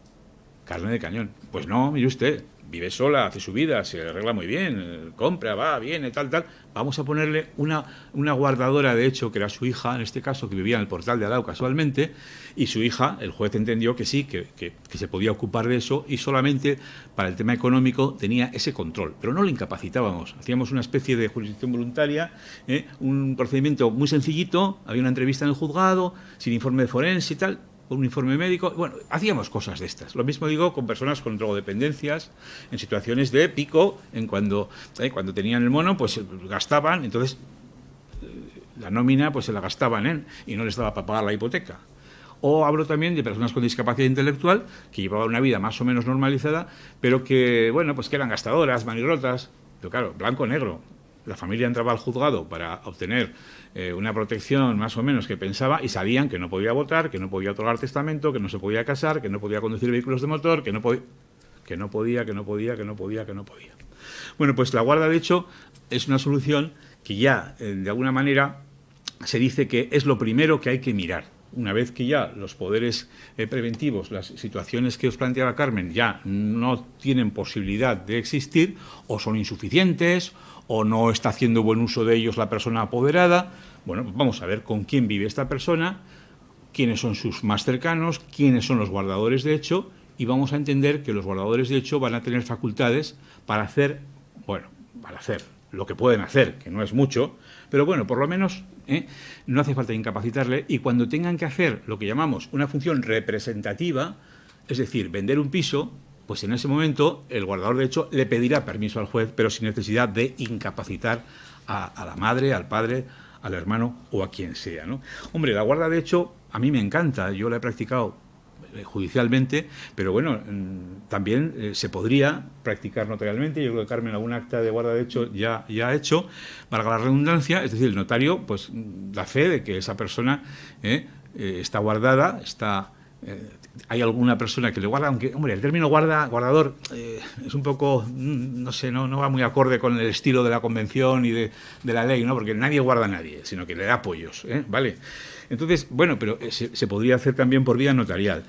Carne de cañón. Pues no, mire usted, vive sola, hace su vida, se arregla muy bien, compra, va, viene, tal. Vamos a ponerle una guardadora, de hecho, que era su hija, en este caso, que vivía en el Portal de Al Lado casualmente, y su hija, el juez entendió que sí, que se podía ocupar de eso, y solamente para el tema económico tenía ese control. Pero no lo incapacitábamos, hacíamos una especie de jurisdicción voluntaria, un procedimiento muy sencillito, había una entrevista en el juzgado, sin informe de forense y tal, un informe médico, bueno, hacíamos cosas de estas. Lo mismo digo con personas con drogodependencias, en situaciones de pico, cuando tenían el mono, pues gastaban, entonces la nómina pues se la gastaban y no les daba para pagar la hipoteca. O hablo también de personas con discapacidad intelectual que llevaban una vida más o menos normalizada, pero que, bueno, pues que eran gastadoras, manirrotas, pero claro, blanco o negro. la familia entraba al juzgado para obtener una protección más o menos que pensaba y sabían que no podía votar, que no podía otorgar testamento, que no se podía casar, que no podía conducir vehículos de motor, que no podía. Bueno, pues la guarda de hecho es una solución que ya, de alguna manera, se dice que es lo primero que hay que mirar. Una vez que ya los poderes preventivos, las situaciones que os planteaba Carmen, ya no tienen posibilidad de existir, o son insuficientes, o no está haciendo buen uso de ellos la persona apoderada, bueno, pues vamos a ver con quién vive esta persona, quiénes son sus más cercanos, quiénes son los guardadores de hecho, y vamos a entender que los guardadores de hecho van a tener facultades para hacer, bueno, para hacer lo que pueden hacer, que no es mucho, pero bueno, por lo menos no hace falta incapacitarle, y cuando tengan que hacer lo que llamamos una función representativa, es decir, vender un piso, pues en ese momento el guardador de hecho le pedirá permiso al juez, pero sin necesidad de incapacitar a la madre, al padre, al hermano o a quien sea, ¿no? Hombre, la guarda de hecho a mí me encanta, yo la he practicado judicialmente, pero bueno, también se podría practicar notarialmente. Yo creo que Carmen algún acta de guarda de hecho ya ha hecho, valga la redundancia, es decir, el notario pues da fe de que esa persona está guardada, hay alguna persona que le guarda, aunque, hombre, el término guardador es un poco, no sé, no va muy acorde con el estilo de la convención y de la ley, ¿no? Porque nadie guarda a nadie, sino que le da apoyos, ¿vale? Entonces, bueno, pero se podría hacer también por vía notarial.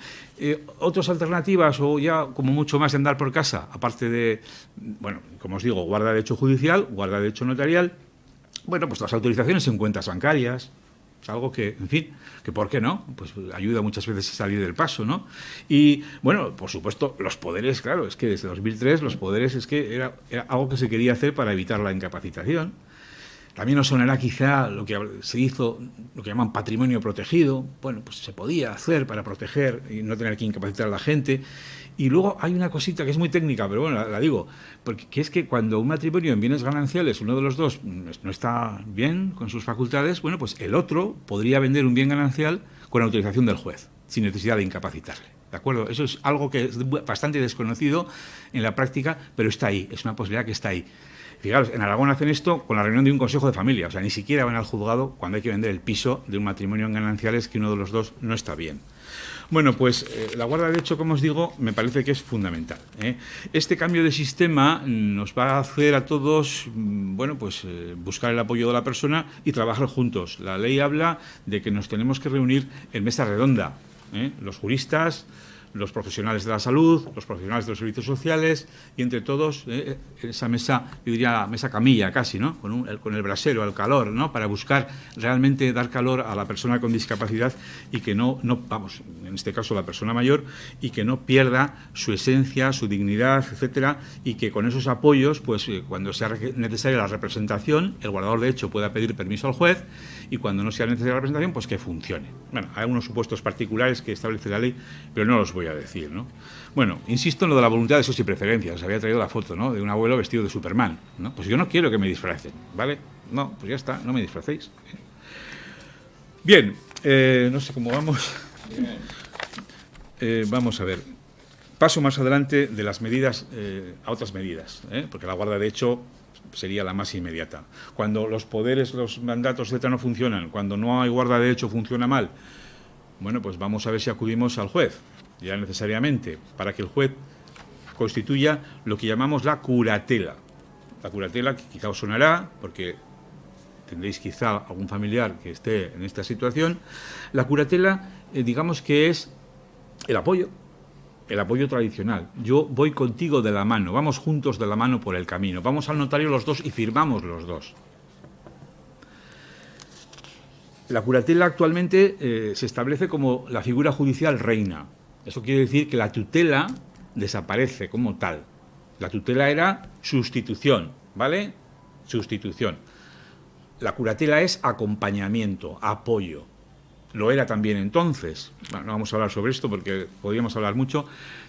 Otras alternativas, o ya como mucho más de andar por casa, aparte de, bueno, como os digo, guarda de hecho judicial, guarda de hecho notarial, bueno, pues las autorizaciones en cuentas bancarias, es algo que, en fin, que ¿por qué no? Pues ayuda muchas veces a salir del paso, ¿no? Y, bueno, por supuesto, los poderes, claro, es que desde 2003 los poderes es que era algo que se quería hacer para evitar la incapacitación. También os sonará quizá lo que se hizo, lo que llaman patrimonio protegido. Bueno, pues se podía hacer para proteger y no tener que incapacitar a la gente. Y luego hay una cosita que es muy técnica, pero bueno, la digo, porque es que cuando un matrimonio en bienes gananciales, uno de los dos no está bien con sus facultades, bueno, pues el otro podría vender un bien ganancial con autorización del juez, sin necesidad de incapacitarle. ¿De acuerdo? Eso es algo que es bastante desconocido en la práctica, pero está ahí, es una posibilidad que está ahí. Fijaros, en Aragón hacen esto con la reunión de un consejo de familia, o sea, ni siquiera van al juzgado cuando hay que vender el piso de un matrimonio en gananciales que uno de los dos no está bien. Bueno, pues la guarda de hecho, como os digo, me parece que es fundamental. Este cambio de sistema nos va a hacer a todos, bueno, pues buscar el apoyo de la persona y trabajar juntos. La ley habla de que nos tenemos que reunir en mesa redonda, los juristas, los profesionales de la salud, los profesionales de los servicios sociales, y entre todos esa mesa, yo diría mesa camilla casi, ¿no? Con el brasero, el calor, ¿no? Para buscar realmente dar calor a la persona con discapacidad y que no, vamos, en este caso la persona mayor, y que no pierda su esencia, su dignidad, etcétera, y que con esos apoyos, pues cuando sea necesaria la representación, el guardador de hecho pueda pedir permiso al juez, y cuando no sea necesaria la representación, pues que funcione. Bueno, hay unos supuestos particulares que establece la ley, pero no los voy a decir, ¿no? Bueno, insisto en lo de la voluntad de deseos y preferencias. Os había traído la foto, ¿no?, de un abuelo vestido de Superman, ¿no? Pues yo no quiero que me disfracen, ¿vale? No, pues ya está, no me disfracéis. Bien, no sé cómo vamos. Vamos a ver. Paso más adelante de las medidas a otras medidas, porque la guarda de hecho sería la más inmediata. Cuando los poderes, los mandatos, etcétera, no funcionan, cuando no hay guarda de hecho, funciona mal, bueno, pues vamos a ver si acudimos al juez, ya necesariamente, para que el juez constituya lo que llamamos la curatela. La curatela, que quizá os sonará, porque tendréis quizá algún familiar que esté en esta situación. La curatela, digamos que es el apoyo tradicional. Yo voy contigo de la mano, vamos juntos de la mano por el camino, vamos al notario los dos y firmamos los dos. La curatela actualmente se establece como la figura judicial reina. Eso quiere decir que la tutela desaparece como tal. La tutela era sustitución, ¿vale? Sustitución. La curatela es acompañamiento, apoyo. Lo era también entonces. Bueno, no vamos a hablar sobre esto porque podríamos hablar mucho,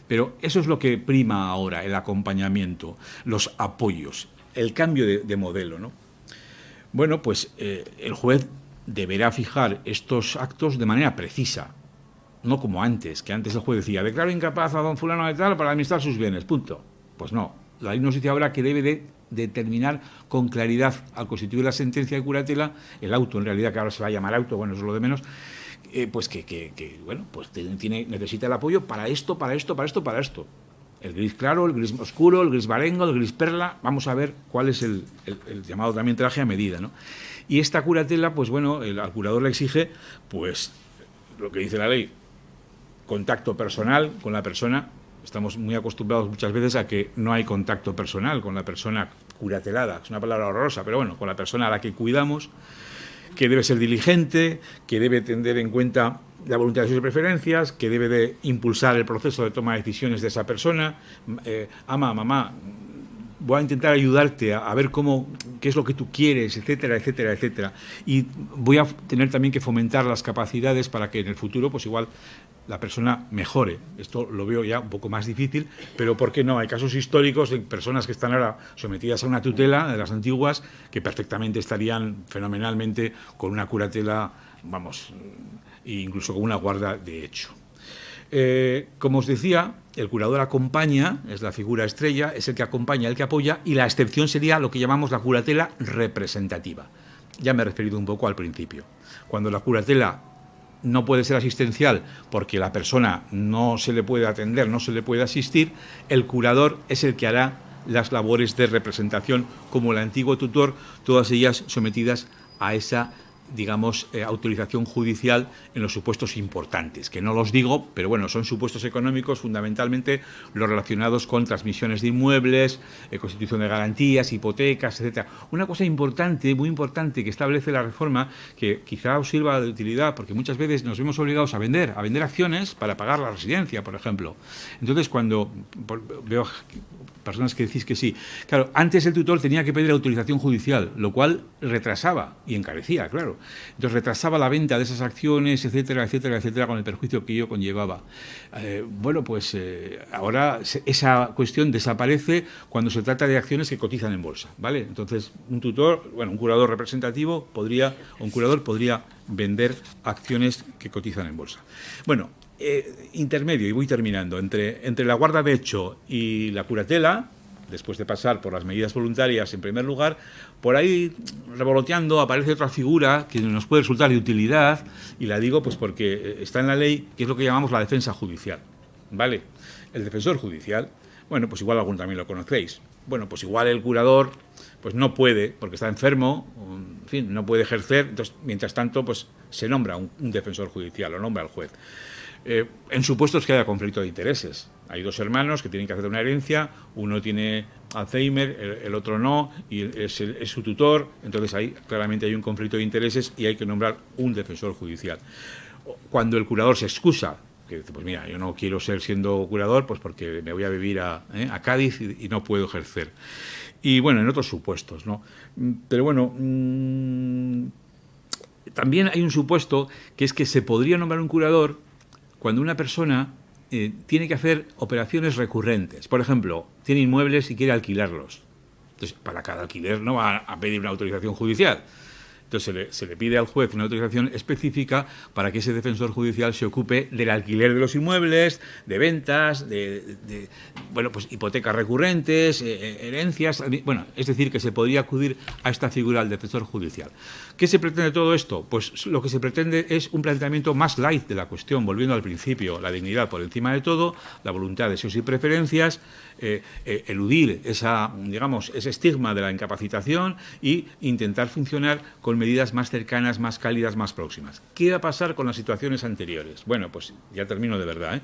pero eso es lo que prima ahora, el acompañamiento, los apoyos, el cambio de modelo, ¿no? Bueno, pues el juez deberá fijar estos actos de manera precisa, no como antes, que antes el juez decía, declaro incapaz a don fulano de tal para administrar sus bienes, punto. Pues no, la ley nos dice ahora que debe de determinar con claridad al constituir la sentencia de curatela, el auto en realidad, que ahora se va a llamar auto, bueno, eso es lo de menos, pues bueno, pues necesita el apoyo para esto, para esto, para esto, para esto. El gris claro, el gris oscuro, el gris barengo, el gris perla, vamos a ver cuál es el llamado también traje a medida, ¿no? Y esta curatela, pues bueno, al curador le exige, pues, lo que dice la ley, contacto personal con la persona. Estamos muy acostumbrados muchas veces a que no hay contacto personal con la persona curatelada, es una palabra horrorosa, pero bueno, con la persona a la que cuidamos, que debe ser diligente, que debe tener en cuenta la voluntad de sus preferencias, que debe de impulsar el proceso de toma de decisiones de esa persona. Mamá, voy a intentar ayudarte a ver qué es lo que tú quieres, etcétera, etcétera, etcétera. Y voy a tener también que fomentar las capacidades para que en el futuro, pues igual, la persona mejore. Esto lo veo ya un poco más difícil, pero ¿por qué no? Hay casos históricos de personas que están ahora sometidas a una tutela de las antiguas que perfectamente estarían fenomenalmente con una curatela, vamos, incluso con una guarda de hecho. Como os decía, el curador acompaña, es la figura estrella, es el que acompaña, el que apoya, y la excepción sería lo que llamamos la curatela representativa. Ya me he referido un poco al principio. Cuando la curatela no puede ser asistencial porque la persona no se le puede atender, no se le puede asistir, el curador es el que hará las labores de representación como el antiguo tutor, todas ellas sometidas a esa, digamos, autorización judicial en los supuestos importantes, que no los digo, pero bueno, son supuestos económicos, fundamentalmente los relacionados con transmisiones de inmuebles, constitución de garantías, hipotecas, etcétera. Una cosa importante, muy importante, que establece la reforma, que quizá os sirva de utilidad, porque muchas veces nos vemos obligados a vender acciones para pagar la residencia, por ejemplo. Entonces, cuando veo personas que decís que sí, claro, antes el tutor tenía que pedir autorización judicial, lo cual retrasaba y encarecía, claro. Entonces retrasaba la venta de esas acciones, etcétera, etcétera, etcétera, con el perjuicio que ello conllevaba. Bueno, pues ahora esa cuestión desaparece cuando se trata de acciones que cotizan en bolsa, ¿vale? Entonces un curador representativo un curador podría vender acciones que cotizan en bolsa. Bueno, intermedio, y voy terminando, entre la guarda de hecho y la curatela, después de pasar por las medidas voluntarias en primer lugar, por ahí revoloteando aparece otra figura que nos puede resultar de utilidad, y la digo pues porque está en la ley, que es lo que llamamos la defensa judicial, ¿vale? El defensor judicial, bueno, pues igual alguno también lo conocéis. Bueno, pues igual el curador pues no puede, porque está enfermo, en fin, no puede ejercer, entonces, mientras tanto, pues se nombra un defensor judicial, lo nombra el juez. En supuestos que haya conflicto de intereses. Hay dos hermanos que tienen que hacer una herencia, uno tiene Alzheimer, el otro no, y es su tutor, entonces ahí claramente hay un conflicto de intereses y hay que nombrar un defensor judicial. Cuando el curador se excusa, que dice, pues mira, yo no quiero ser siendo curador, pues porque me voy a vivir a Cádiz y no puedo ejercer. Y bueno, en otros supuestos, ¿no? Pero bueno, también hay un supuesto que es que se podría nombrar un curador cuando una persona tiene que hacer operaciones recurrentes. Por ejemplo, tiene inmuebles y quiere alquilarlos. Entonces, para cada alquiler no va a pedir una autorización judicial. Entonces se le pide al juez una autorización específica para que ese defensor judicial se ocupe del alquiler de los inmuebles, de ventas, de bueno, pues hipotecas recurrentes, herencias. Bueno, es decir, que se podría acudir a esta figura del defensor judicial. ¿Qué se pretende de todo esto? Pues lo que se pretende es un planteamiento más light de la cuestión, volviendo al principio, la dignidad por encima de todo, la voluntad, deseos y preferencias, eludir ese estigma de la incapacitación y intentar funcionar con medidas más cercanas, más cálidas, más próximas. ¿Qué va a pasar con las situaciones anteriores? Bueno, pues ya termino de verdad,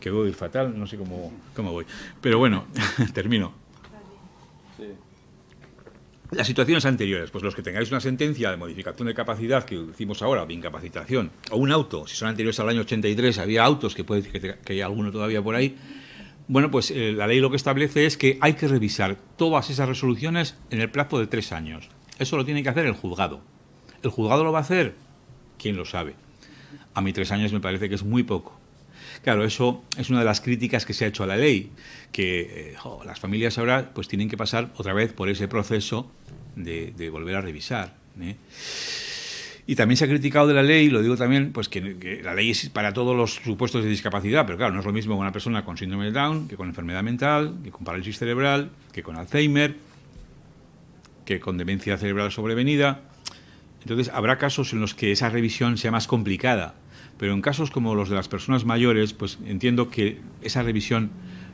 que voy fatal, no sé cómo voy. Pero bueno, termino. Las situaciones anteriores, pues los que tengáis una sentencia de modificación de capacidad, que decimos ahora, de incapacitación, o un auto, si son anteriores al año 83, había autos, que puede decir que hay alguno todavía por ahí. Bueno, pues la ley lo que establece es que hay que revisar todas esas resoluciones en el plazo de 3 años. Eso lo tiene que hacer el juzgado. ¿El juzgado lo va a hacer? ¿Quién lo sabe? A mí 3 años me parece que es muy poco. Claro, eso es una de las críticas que se ha hecho a la ley, que las familias ahora pues tienen que pasar otra vez por ese proceso de volver a revisar. Y también se ha criticado de la ley, lo digo también, pues que la ley es para todos los supuestos de discapacidad, pero claro, no es lo mismo con una persona con síndrome de Down, que con enfermedad mental, que con parálisis cerebral, que con Alzheimer. que con demencia cerebral sobrevenida. Entonces, habrá casos en los que esa revisión sea más complicada, pero en casos como los de las personas mayores, pues entiendo que esa revisión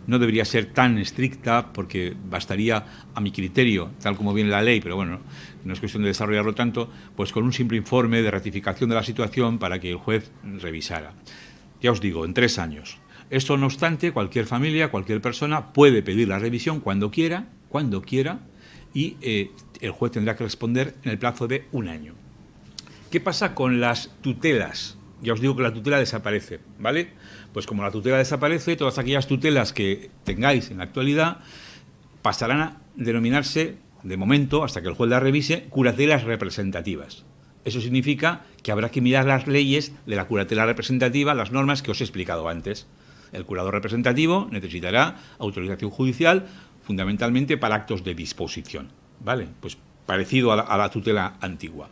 no debería ser tan estricta, porque bastaría, a mi criterio, tal como viene la ley, pero bueno, no es cuestión de desarrollarlo tanto, pues con un simple informe de ratificación de la situación para que el juez revisara. Ya os digo, en 3 años. Esto, no obstante, cualquier familia, cualquier persona puede pedir la revisión cuando quiera, y el juez tendrá que responder en el plazo de 1 año. ¿Qué pasa con las tutelas? Ya os digo que la tutela desaparece, ¿vale? Pues como la tutela desaparece, todas aquellas tutelas que tengáis en la actualidad pasarán a denominarse, de momento, hasta que el juez las revise, curatelas representativas. Eso significa que habrá que mirar las leyes de la curatela representativa, las normas que os he explicado antes. El curador representativo necesitará autorización judicial, fundamentalmente para actos de disposición, ¿vale? Pues parecido a la tutela antigua.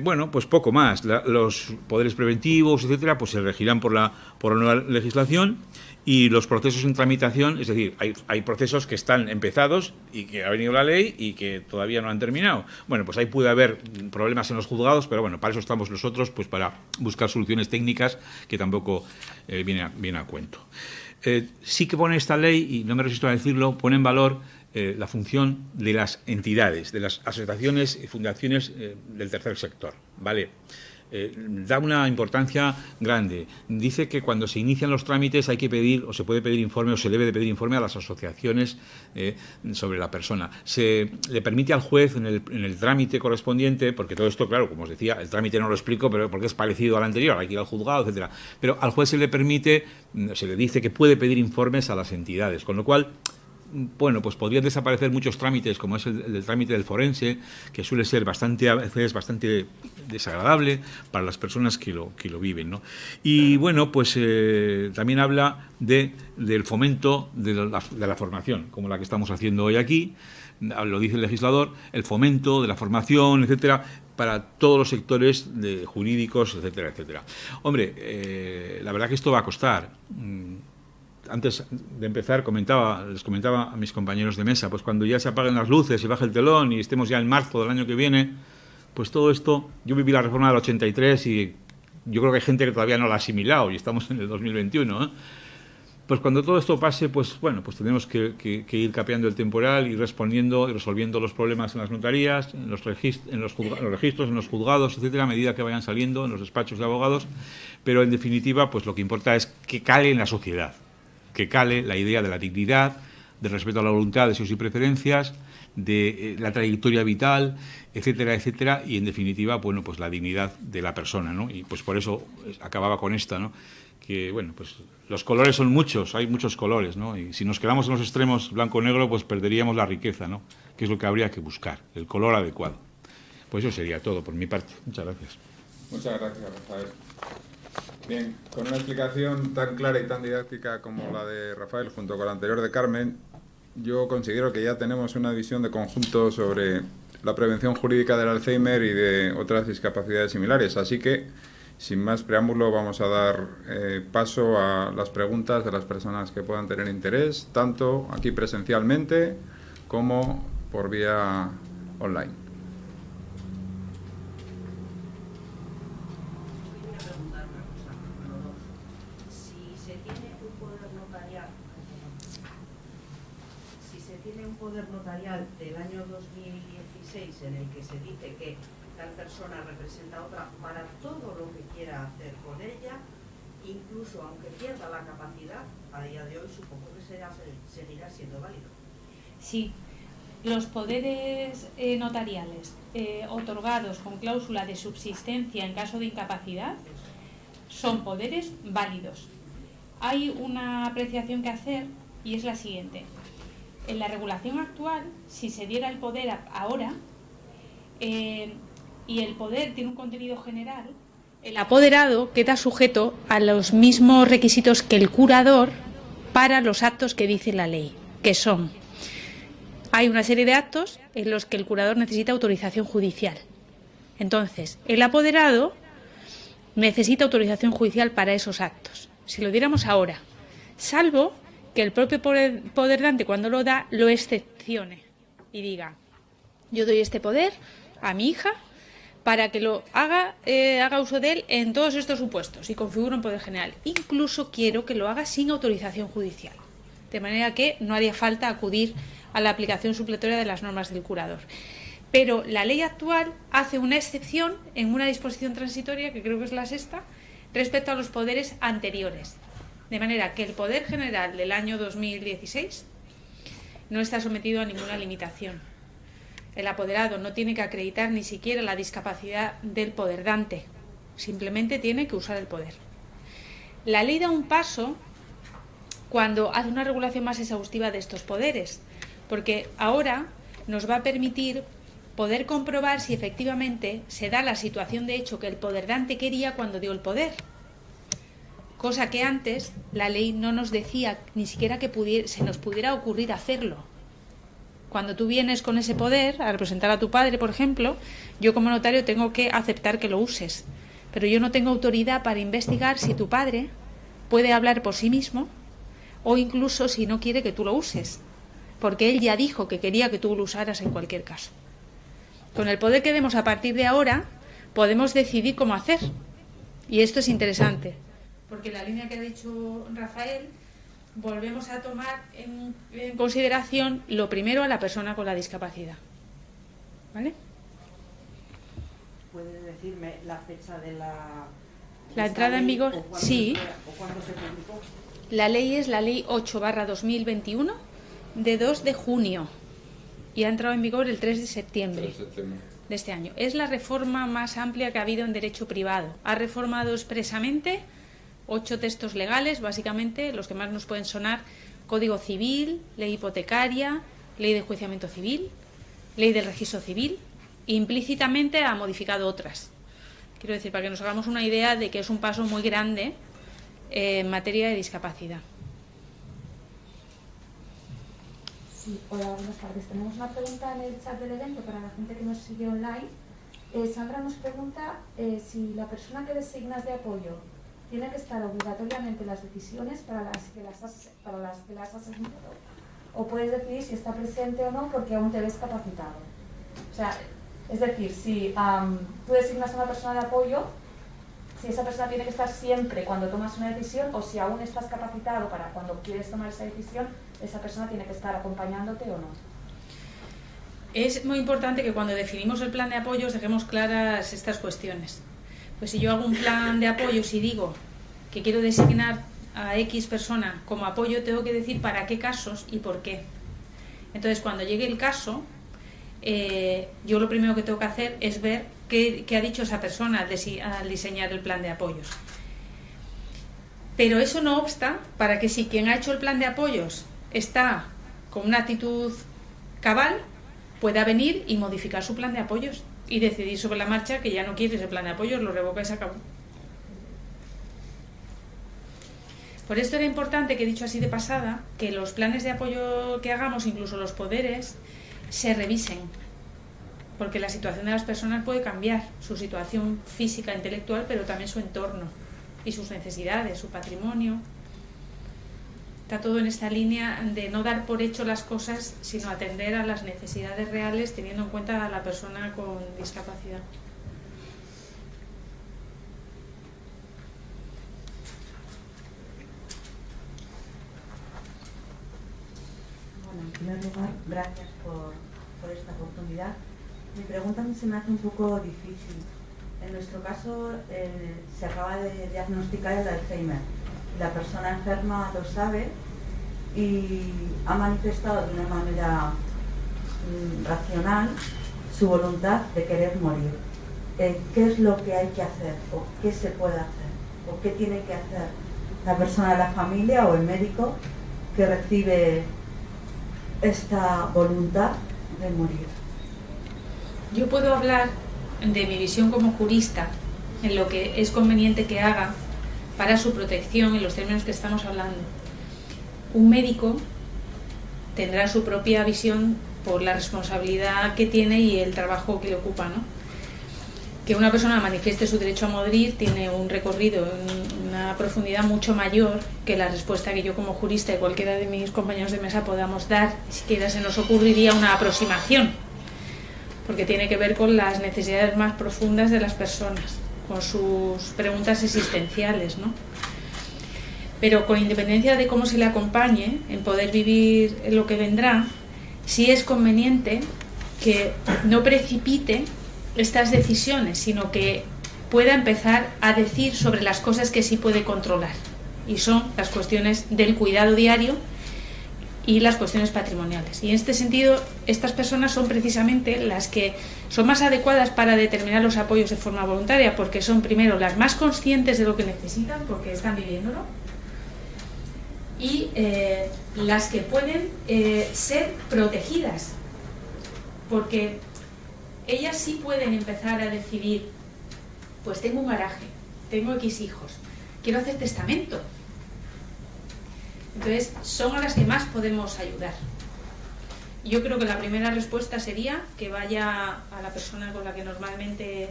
Bueno, pues poco más. Los poderes preventivos, etcétera, pues se regirán por la nueva legislación, y los procesos en tramitación, es decir, hay procesos que están empezados y que ha venido la ley y que todavía no han terminado. Bueno, pues ahí puede haber problemas en los juzgados, pero bueno, para eso estamos nosotros, pues para buscar soluciones técnicas que tampoco viene a cuento. Sí que pone esta ley, y no me resisto a decirlo, pone en valor la función de las entidades, de las asociaciones y fundaciones del tercer sector, ¿vale? Da una importancia grande. Dice que cuando se inician los trámites hay que pedir, o se puede pedir informe, o se debe de pedir informe a las asociaciones sobre la persona. Se le permite al juez en el trámite correspondiente, porque todo esto, claro, como os decía, el trámite no lo explico, pero porque es parecido al anterior, hay que ir al juzgado, etcétera. Pero al juez se le permite, se le dice que puede pedir informes a las entidades, con lo cual, bueno, pues podrían desaparecer muchos trámites, como es el trámite del forense, que suele ser a veces bastante desagradable para las personas que lo viven, ¿no? Y bueno, pues también habla del fomento de la formación, como la que estamos haciendo hoy aquí. Lo dice el legislador, el fomento de la formación, etcétera, para todos los sectores jurídicos, etcétera, etcétera. Hombre, la verdad que esto va a costar. Antes de empezar les comentaba a mis compañeros de mesa, pues cuando ya se apaguen las luces y baje el telón y estemos ya en marzo del año que viene, pues todo esto, yo viví la reforma del 83 y yo creo que hay gente que todavía no la ha asimilado y estamos en el 2021, ¿eh? Pues cuando todo esto pase, pues bueno, pues tenemos que ir capeando el temporal y respondiendo y resolviendo los problemas en las notarías, en los registros, en los juzgados, etcétera, a medida que vayan saliendo en los despachos de abogados, pero en definitiva, pues lo que importa es que cale en la sociedad, que cale la idea de la dignidad, del respeto a la voluntad, deseos y preferencias, de la trayectoria vital, etcétera, etcétera, y en definitiva, bueno, pues la dignidad de la persona, ¿no? Y pues por eso acababa con esta, ¿no? Que, bueno, pues los colores son muchos, hay muchos colores, ¿no? Y si nos quedamos en los extremos blanco-negro, pues perderíamos la riqueza, ¿no? Que es lo que habría que buscar, el color adecuado. Pues eso sería todo por mi parte. Muchas gracias. Muchas gracias, Rafael. Bien, con una explicación tan clara y tan didáctica como la de Rafael, junto con la anterior de Carmen, yo considero que ya tenemos una visión de conjunto sobre la prevención jurídica del Alzheimer y de otras discapacidades similares. Así que, sin más preámbulo, vamos a dar paso a las preguntas de las personas que puedan tener interés, tanto aquí presencialmente como por vía online. Poder notarial del año 2016 en el que se dice que tal persona representa a otra para todo lo que quiera hacer con ella, incluso aunque pierda la capacidad, a día de hoy supongo que seguirá siendo válido. Sí, los poderes notariales otorgados con cláusula de subsistencia en caso de incapacidad son poderes válidos. Hay una apreciación que hacer y es la siguiente. En la regulación actual, si se diera el poder ahora y el poder tiene un contenido general, el apoderado queda sujeto a los mismos requisitos que el curador para los actos que dice la ley, que son: hay una serie de actos en los que el curador necesita autorización judicial. Entonces, el apoderado necesita autorización judicial para esos actos. Si lo diéramos ahora, salvo que el propio poder dante, cuando lo da, lo excepcione y diga: Yo doy este poder a mi hija para que lo haga uso de él en todos estos supuestos y configure un poder general. Incluso quiero que lo haga sin autorización judicial, de manera que no haría falta acudir a la aplicación supletoria de las normas del curador. Pero la ley actual hace una excepción en una disposición transitoria, que creo que es la sexta, respecto a los poderes anteriores. De manera que el poder general del año 2016 no está sometido a ninguna limitación. El apoderado no tiene que acreditar ni siquiera la discapacidad del poderdante, simplemente tiene que usar el poder. La ley da un paso cuando hace una regulación más exhaustiva de estos poderes, porque ahora nos va a permitir poder comprobar si efectivamente se da la situación de hecho que el poderdante quería cuando dio el poder, cosa que antes la ley no nos decía ni siquiera que se nos pudiera ocurrir hacerlo. Cuando tú vienes con ese poder a representar a tu padre, por ejemplo, yo como notario tengo que aceptar que lo uses, pero yo no tengo autoridad para investigar si tu padre puede hablar por sí mismo o incluso si no quiere que tú lo uses, porque él ya dijo que quería que tú lo usaras en cualquier caso. Con el poder que demos a partir de ahora, podemos decidir cómo hacer. Y esto es interesante, porque la línea que ha dicho Rafael, volvemos a tomar en consideración lo primero a la persona con la discapacidad. ¿Vale? ¿Puedes decirme la fecha de la entrada en vigor? Sí. ¿O cuándo se publicó? La ley es la ley 8/2021 de 2 de junio y ha entrado en vigor el 3 de septiembre de este año. Es la reforma más amplia que ha habido en derecho privado. Ha reformado expresamente 8 textos legales, básicamente los que más nos pueden sonar: Código Civil, Ley Hipotecaria, Ley de Enjuiciamiento Civil, Ley del Registro Civil. Implícitamente ha modificado otras. Quiero decir, para que nos hagamos una idea de que es un paso muy grande en materia de discapacidad. Sí, hola, buenas tardes. Tenemos una pregunta en el chat del evento para la gente que nos sigue online. Sandra nos pregunta si la persona que designas de apoyo tiene que estar obligatoriamente en las decisiones para las que las has asignado, o puedes decidir si está presente o no porque aún te ves capacitado. O sea, es decir, si tú designas a una persona de apoyo, si esa persona tiene que estar siempre cuando tomas una decisión, o si aún estás capacitado para cuando quieres tomar esa decisión, esa persona tiene que estar acompañándote o no. Es muy importante que cuando definimos el plan de apoyos dejemos claras estas cuestiones. Pues si yo hago un plan de apoyos y digo que quiero designar a X persona como apoyo, tengo que decir para qué casos y por qué. Entonces, cuando llegue el caso, yo lo primero que tengo que hacer es ver qué ha dicho esa persona al diseñar el plan de apoyos. Pero eso no obsta para que si quien ha hecho el plan de apoyos está con una actitud cabal, pueda venir y modificar su plan de apoyos y decidir sobre la marcha que ya no quiere ese plan de apoyos, lo revoca y se acabó. Por esto era importante, que he dicho así de pasada, que los planes de apoyo que hagamos, incluso los poderes, se revisen, porque la situación de las personas puede cambiar, su situación física, intelectual, pero también su entorno y sus necesidades, su patrimonio. Está todo en esta línea de no dar por hecho las cosas, sino atender a las necesidades reales teniendo en cuenta a la persona con discapacidad. Bueno, en primer lugar, gracias por esta oportunidad. Mi pregunta se me hace un poco difícil. En nuestro caso, se acaba de diagnosticar el Alzheimer. La persona enferma lo sabe y ha manifestado de una manera racional su voluntad de querer morir. ¿Qué es lo que hay que hacer? ¿O qué se puede hacer? ¿O qué tiene que hacer la persona de la familia o el médico que recibe esta voluntad de morir? Yo puedo hablar de mi visión como jurista en lo que es conveniente que haga para su protección en los términos que estamos hablando. Un médico tendrá su propia visión por la responsabilidad que tiene y el trabajo que le ocupa, ¿no? Que una persona manifieste su derecho a morir tiene un recorrido, una profundidad mucho mayor que la respuesta que yo como jurista y cualquiera de mis compañeros de mesa podamos dar. Ni siquiera se nos ocurriría una aproximación. porque tiene que ver con las necesidades más profundas de las personas, con sus preguntas existenciales, ¿no? Pero con independencia de cómo se le acompañe en poder vivir lo que vendrá, sí es conveniente que no precipite estas decisiones, sino que pueda empezar a decir sobre las cosas que sí puede controlar, y son las cuestiones del cuidado diario y las cuestiones patrimoniales. Y en este sentido, estas personas son precisamente las que son más adecuadas para determinar los apoyos de forma voluntaria, porque son primero las más conscientes de lo que necesitan, porque están viviéndolo, y las que pueden ser protegidas, porque ellas sí pueden empezar a decidir, pues tengo un garaje, tengo X hijos, quiero hacer testamento. Entonces, son a las que más podemos ayudar. Yo creo que la primera respuesta sería que vaya a la persona con la que normalmente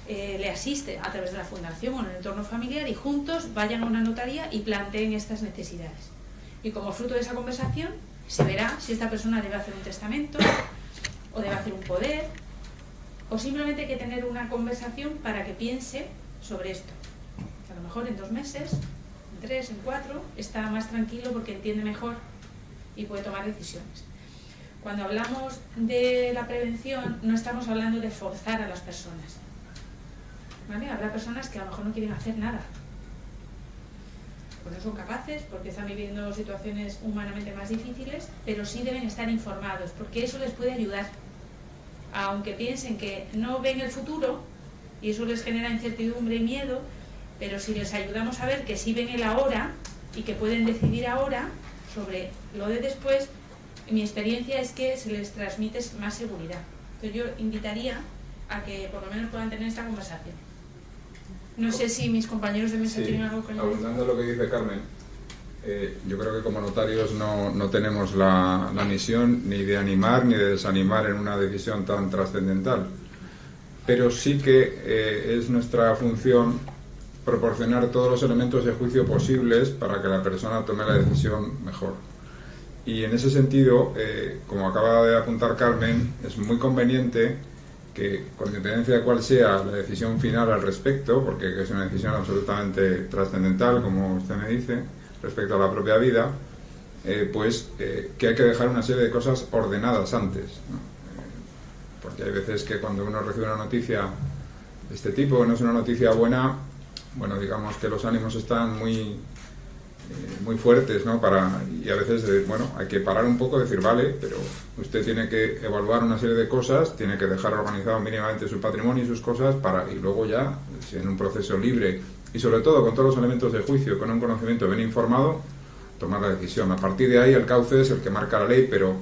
le asiste a través de la fundación o en el entorno familiar, y juntos vayan a una notaría y planteen estas necesidades. Y como fruto de esa conversación se verá si esta persona debe hacer un testamento o debe hacer un poder, o simplemente hay que tener una conversación para que piense sobre esto. A lo mejor en 2 meses, en 3, en 4, está más tranquilo porque entiende mejor y puede tomar decisiones. Cuando hablamos de la prevención, no estamos hablando de forzar a las personas, ¿vale? Habrá personas que a lo mejor no quieren hacer nada, pues no son capaces, porque están viviendo situaciones humanamente más difíciles, pero sí deben estar informados, porque eso les puede ayudar. Aunque piensen que no ven el futuro, y eso les genera incertidumbre y miedo, pero si les ayudamos a ver que sí ven el ahora y que pueden decidir ahora sobre lo de después, mi experiencia es que se les transmite más seguridad. Entonces yo invitaría a que por lo menos puedan tener esta conversación. No sé si mis compañeros de mesa tienen algo que añadir. Abundando lo que dice Carmen, yo creo que como notarios no tenemos la misión ni de animar ni de desanimar en una decisión tan trascendental, pero sí que es nuestra función proporcionar todos los elementos de juicio posibles para que la persona tome la decisión mejor. Y en ese sentido, como acaba de apuntar Carmen, es muy conveniente que, con independencia de cuál sea la decisión final al respecto, porque es una decisión absolutamente trascendental, como usted me dice, respecto a la propia vida, que hay que dejar una serie de cosas ordenadas antes, ¿no? Porque hay veces que cuando uno recibe una noticia de este tipo, no es una noticia buena, bueno, digamos que los ánimos están muy fuertes, ¿no? Y a veces, hay que parar un poco y decir, vale, pero usted tiene que evaluar una serie de cosas, tiene que dejar organizado mínimamente su patrimonio y sus cosas y luego ya, si en un proceso libre y sobre todo con todos los elementos de juicio, con un conocimiento bien informado, tomar la decisión. A partir de ahí el cauce es el que marca la ley, pero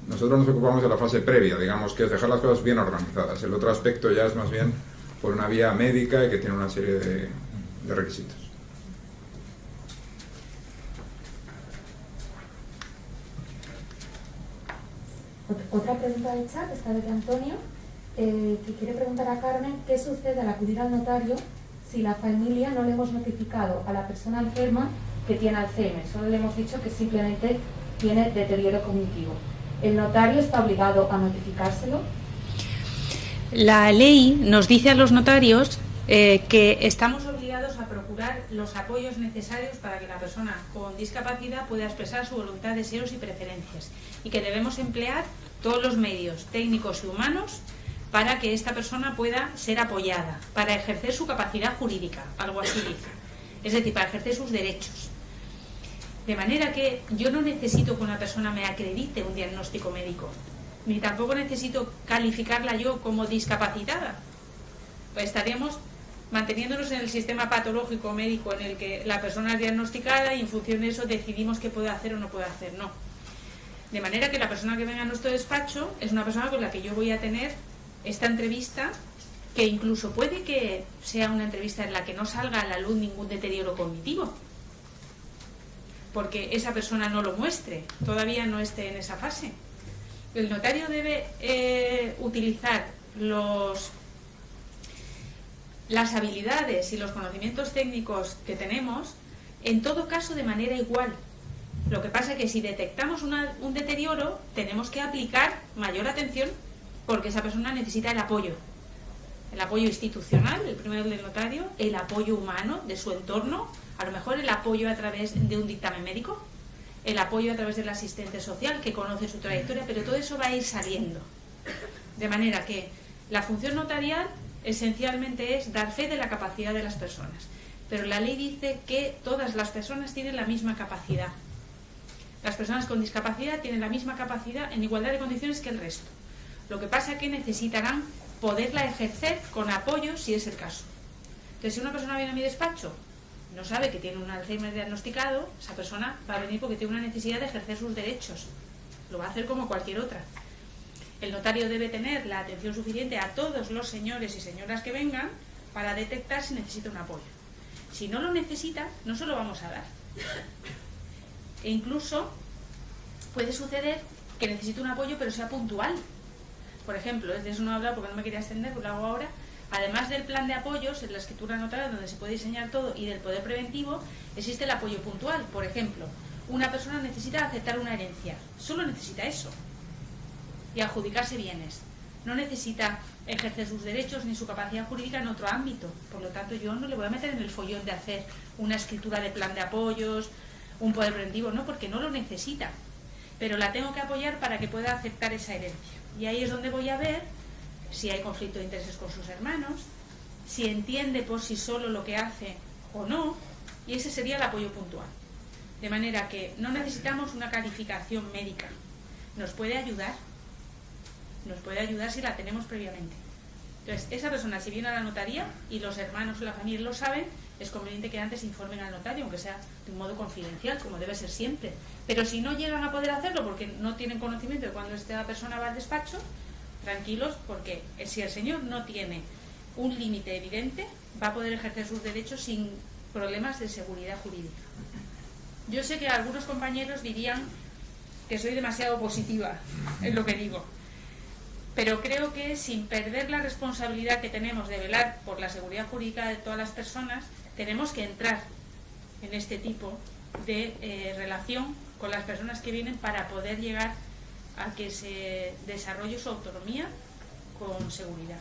nosotros nos ocupamos de la fase previa, digamos, que es dejar las cosas bien organizadas. El otro aspecto ya es más bien por una vía médica y que tiene una serie de requisitos. Otra pregunta del chat, esta vez de Antonio, que quiere preguntar a Carmen qué sucede al acudir al notario si la familia no le hemos notificado a la persona enferma que tiene Alzheimer, solo le hemos dicho que simplemente tiene deterioro cognitivo. ¿El notario está obligado a notificárselo? La ley nos dice a los notarios que estamos obligados a procurar los apoyos necesarios para que la persona con discapacidad pueda expresar su voluntad, deseos y preferencias, y que debemos emplear todos los medios técnicos y humanos para que esta persona pueda ser apoyada, para ejercer su capacidad jurídica, algo así dice, es decir, para ejercer sus derechos. De manera que yo no necesito que una persona me acredite un diagnóstico médico, ni tampoco necesito calificarla yo como discapacitada. Pues estaríamos manteniéndonos en el sistema patológico médico en el que la persona es diagnosticada y en función de eso decidimos qué puede hacer o no puede hacer, no. De manera que la persona que venga a nuestro despacho es una persona con la que yo voy a tener esta entrevista, que incluso puede que sea una entrevista en la que no salga a la luz ningún deterioro cognitivo, porque esa persona no lo muestre, todavía no esté en esa fase. El notario debe utilizar las habilidades y los conocimientos técnicos que tenemos, en todo caso de manera igual. Lo que pasa es que si detectamos un deterioro, tenemos que aplicar mayor atención porque esa persona necesita el apoyo institucional, el primero del notario, el apoyo humano de su entorno, a lo mejor el apoyo a través de un dictamen médico, el apoyo a través del asistente social que conoce su trayectoria, pero todo eso va a ir saliendo. De manera que la función notarial esencialmente es dar fe de la capacidad de las personas, pero la ley dice que todas las personas tienen la misma capacidad. Las personas con discapacidad tienen la misma capacidad en igualdad de condiciones que el resto. Lo que pasa es que necesitarán poderla ejercer con apoyo si es el caso. Entonces, si una persona viene a mi despacho, no sabe que tiene un Alzheimer diagnosticado, esa persona va a venir porque tiene una necesidad de ejercer sus derechos. Lo va a hacer como cualquier otra. El notario debe tener la atención suficiente a todos los señores y señoras que vengan para detectar si necesita un apoyo. Si no lo necesita, no se lo vamos a dar. E incluso puede suceder que necesite un apoyo pero sea puntual. Por ejemplo, de eso no he hablado porque no me quería extender, pues lo hago ahora. Además del plan de apoyos, en la escritura notarial donde se puede diseñar todo, y del poder preventivo, existe el apoyo puntual. Por ejemplo, una persona necesita aceptar una herencia, solo necesita eso, y adjudicarse bienes. No necesita ejercer sus derechos ni su capacidad jurídica en otro ámbito. Por lo tanto, yo no le voy a meter en el follón de hacer una escritura de plan de apoyos, un poder preventivo, no, porque no lo necesita. Pero la tengo que apoyar para que pueda aceptar esa herencia. Y ahí es donde voy a ver si hay conflicto de intereses con sus hermanos, si entiende por sí solo lo que hace o no, y ese sería el apoyo puntual. De manera que no necesitamos una calificación médica. Nos puede ayudar si la tenemos previamente. Entonces, esa persona, si viene a la notaría y los hermanos o la familia lo saben, es conveniente que antes informen al notario, aunque sea de un modo confidencial, como debe ser siempre. Pero si no llegan a poder hacerlo porque no tienen conocimiento de cuando esta persona va al despacho, tranquilos, porque si el señor no tiene un límite evidente, va a poder ejercer sus derechos sin problemas de seguridad jurídica. Yo sé que algunos compañeros dirían que soy demasiado positiva en lo que digo, pero creo que sin perder la responsabilidad que tenemos de velar por la seguridad jurídica de todas las personas, tenemos que entrar en este tipo de relación con las personas que vienen para poder llegar a que se desarrolle su autonomía con seguridad.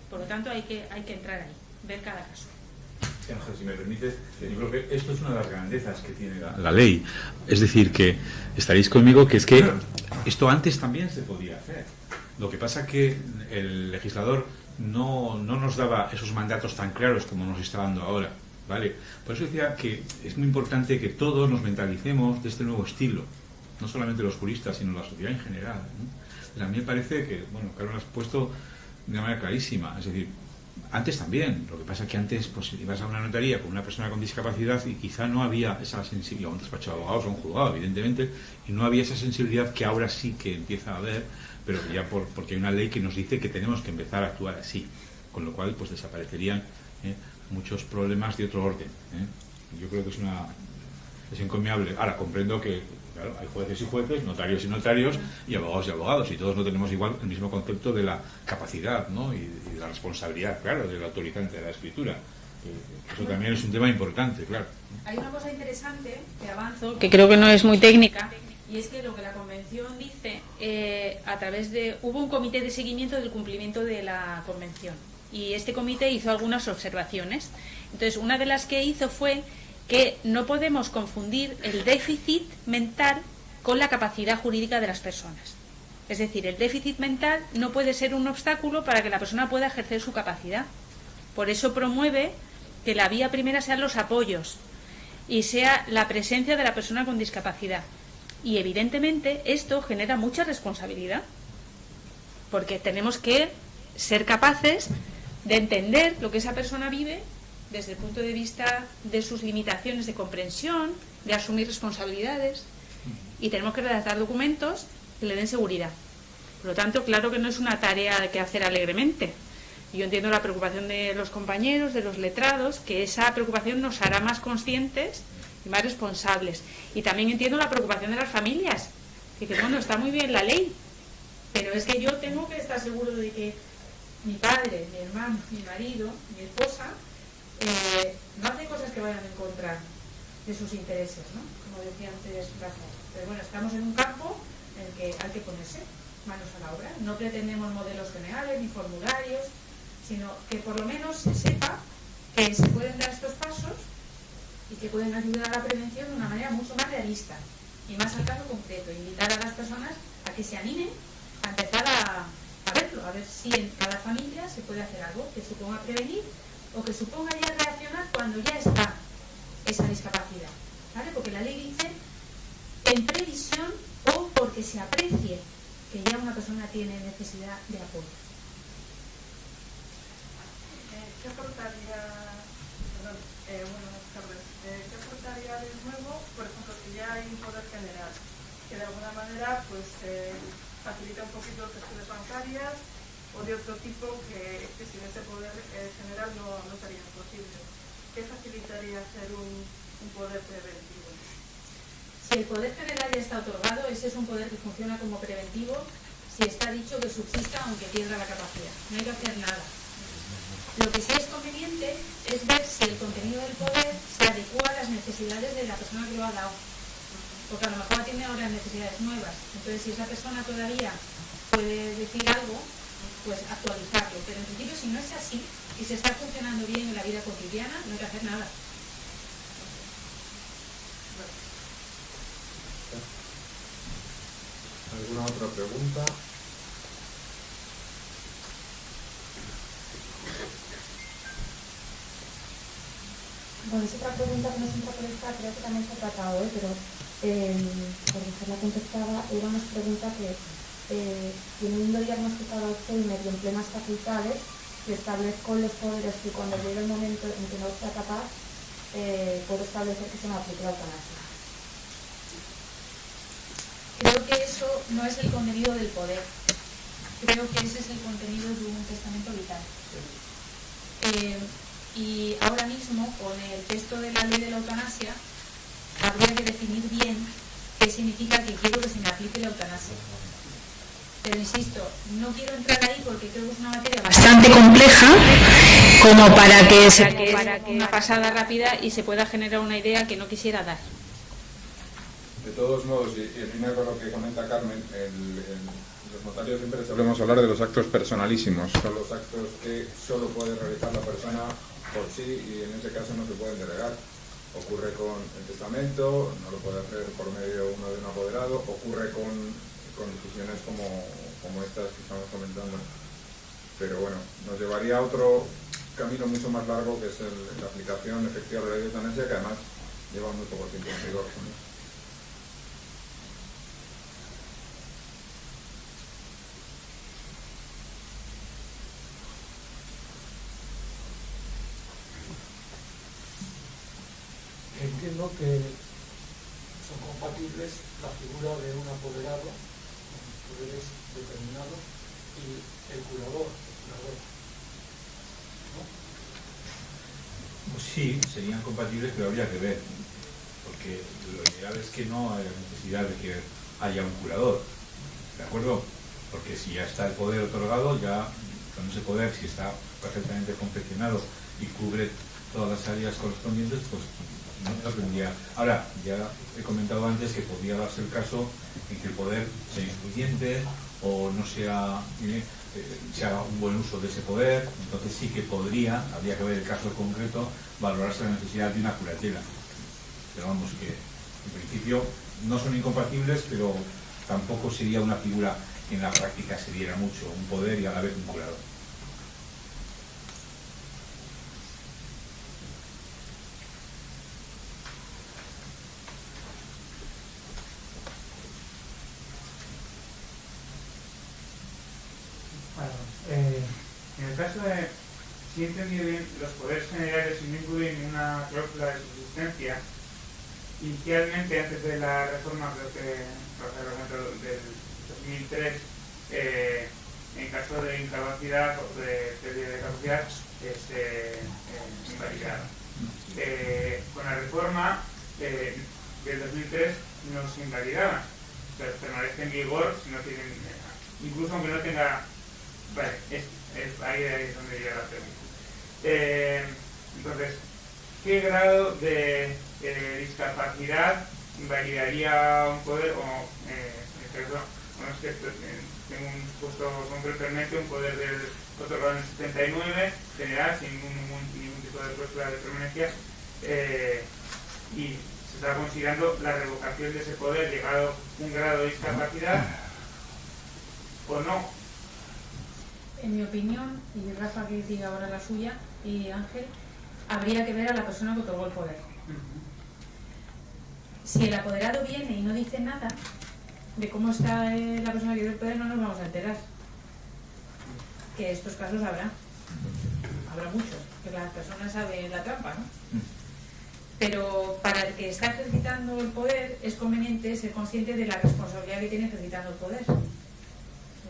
Por lo tanto, hay que entrar ahí, ver cada caso. Ángel, si me permites, yo creo que esto es una de las grandezas que tiene la ley. Es decir, que estaréis conmigo que es que esto antes también se podía hacer. Lo que pasa es que el legislador no nos daba esos mandatos tan claros como nos está dando ahora, ¿vale? Por eso decía que es muy importante que todos nos mentalicemos de este nuevo estilo, no solamente los juristas, sino la sociedad en general, ¿no? A mí me parece que, bueno, claro, lo has puesto de una manera clarísima, es decir, antes también, lo que pasa es que antes pues ibas a una notaría con una persona con discapacidad y quizá no había esa sensibilidad, un despacho de abogados o un juzgado, evidentemente, y no había esa sensibilidad que ahora sí que empieza a haber, pero ya porque hay una ley que nos dice que tenemos que empezar a actuar así, con lo cual pues desaparecerían muchos problemas de otro orden. Yo creo que es encomiable. Ahora comprendo que claro, hay jueces y jueces, notarios y notarios, y abogados, y todos no tenemos igual el mismo concepto de la capacidad, ¿no? y de la responsabilidad, claro, del autorizante de la escritura. Eso también es un tema importante, claro. Hay una cosa interesante que avanzo, que creo que no es muy técnica, y es que lo que la Convención dice, hubo un comité de seguimiento del cumplimiento de la Convención, y este comité hizo algunas observaciones. Entonces, una de las que hizo fue que no podemos confundir el déficit mental con la capacidad jurídica de las personas. Es decir, el déficit mental no puede ser un obstáculo para que la persona pueda ejercer su capacidad. Por eso promueve que la vía primera sean los apoyos y sea la presencia de la persona con discapacidad. Y evidentemente esto genera mucha responsabilidad, porque tenemos que ser capaces de entender lo que esa persona vive desde el punto de vista de sus limitaciones de comprensión, de asumir responsabilidades, y tenemos que redactar documentos que le den seguridad. Por lo tanto, claro que no es una tarea que hacer alegremente. Yo entiendo la preocupación de los compañeros, de los letrados, que esa preocupación nos hará más conscientes y más responsables. Y también entiendo la preocupación de las familias, que bueno, está muy bien la ley, pero es que yo tengo que estar seguro de que mi padre, mi hermano, mi marido, mi esposa no hace cosas que vayan en contra de sus intereses, ¿no? Como decía antes Rafa. Pero bueno, estamos en un campo en el que hay que ponerse. manos a la obra. No pretendemos modelos generales ni formularios, sino que por lo menos se sepa que se pueden dar estos pasos y que pueden ayudar a la prevención de una manera mucho más realista y más al caso concreto. Invitar a las personas a que se animen a empezar a verlo, a ver si en cada familia se puede hacer algo que suponga prevenir o que suponga ya reaccionar cuando ya está esa discapacidad, ¿vale? Porque la ley dice en previsión o porque se aprecie que ya una persona tiene necesidad de apoyo. ¿Qué aportaría, buenas tardes, qué aportaría de nuevo, por ejemplo, si ya hay un poder general que de alguna manera pues facilita un poquito gestiones bancarias o de otro tipo que sin ese poder general no sería posible? ¿Qué facilitaría hacer un poder preventivo? Si el poder general ya está otorgado, ese es un poder que funciona como preventivo si está dicho que subsista aunque pierda la capacidad. No hay que hacer nada. Lo que sí es conveniente es ver si el contenido del poder se adecua a las necesidades de la persona que lo ha dado. Porque a lo mejor tiene ahora necesidades nuevas. Entonces, si esa persona todavía puede decir algo, pues actualizarlo. Pero en principio, si no es así y se está funcionando bien en la vida cotidiana, no hay que hacer nada. ¿Alguna otra pregunta? Bueno, es otra pregunta que no se entra por esta, creo que también se ha tratado, pero por dejarla contestada, ella nos pregunta que teniendo diagnosticado usted y medio en plenas facultades, que establezco los poderes que cuando llegue el momento en que no sea capaz, puedo establecer que se me aplique la eutanasia. Creo que eso no es el contenido del poder. Creo que ese es el contenido de un testamento vital. Y ahora mismo, con el texto de la ley de la eutanasia, habría que definir bien qué significa que quiero que se me aplique la eutanasia. Pero insisto, no quiero entrar ahí porque creo que es una materia bastante compleja como para que sea una pasada rápida y se pueda generar una idea que no quisiera dar. De todos modos, y en línea con lo que comenta Carmen, los notarios siempre solemos hablar de los actos personalísimos. Son los actos que solo puede realizar la persona por sí y en ese caso no se pueden delegar. Ocurre con el testamento, no lo puede hacer por medio uno de un apoderado, ocurre con decisiones como estas que estamos comentando. Pero bueno, nos llevaría a otro camino mucho más largo, que es la aplicación efectiva de la ley de eutanasia, que además lleva muy poco tiempo en vigor. Entiendo que son compatibles la figura de un apoderado con poderes determinados y el curador. ¿No? Pues sí, serían compatibles, pero habría que ver, porque lo ideal es que no haya necesidad de que haya un curador, ¿de acuerdo? Porque si ya está el poder otorgado, ya con ese poder, si está perfectamente confeccionado y cubre todas las áreas correspondientes, pues no tendría. Ahora, ya he comentado antes que podría darse el caso en que el poder sea insuficiente o no sea se haga un buen uso de ese poder, entonces sí que habría que ver el caso concreto, valorarse la necesidad de una curatela. Pero vamos, que en principio no son incompatibles, pero tampoco sería una figura que en la práctica se diera mucho, un poder y a la vez un curador. En el caso de, si he entendido bien, los poderes generales no incluyen ninguna cláusula de subsistencia. Inicialmente, antes de la reforma, creo que del 2003, en caso de incapacidad o de pérdida de capacidad, se invalidaba. Con la reforma del 2003 no se invalidaba, pero permanece en vigor si no tienen, incluso aunque no tenga. Vale, ahí es donde llega la pregunta. Entonces, ¿qué grado de discapacidad invalidaría un poder o, en este caso, bueno, es que tengo un puesto concreto en mente, un poder del otorgado en el 79, general, sin ningún tipo de cláusula de permanencia, y se está considerando la revocación de ese poder llegado a un grado de discapacidad o no. En mi opinión, y Rafa que diga ahora la suya, y Ángel, habría que ver a la persona que otorgó el poder. Si el apoderado viene y no dice nada de cómo está la persona que dio el poder, no nos vamos a enterar. Que estos casos habrá muchos, que las personas saben la trampa, ¿no? Pero para el que está ejercitando el poder es conveniente ser consciente de la responsabilidad que tiene ejercitando el poder.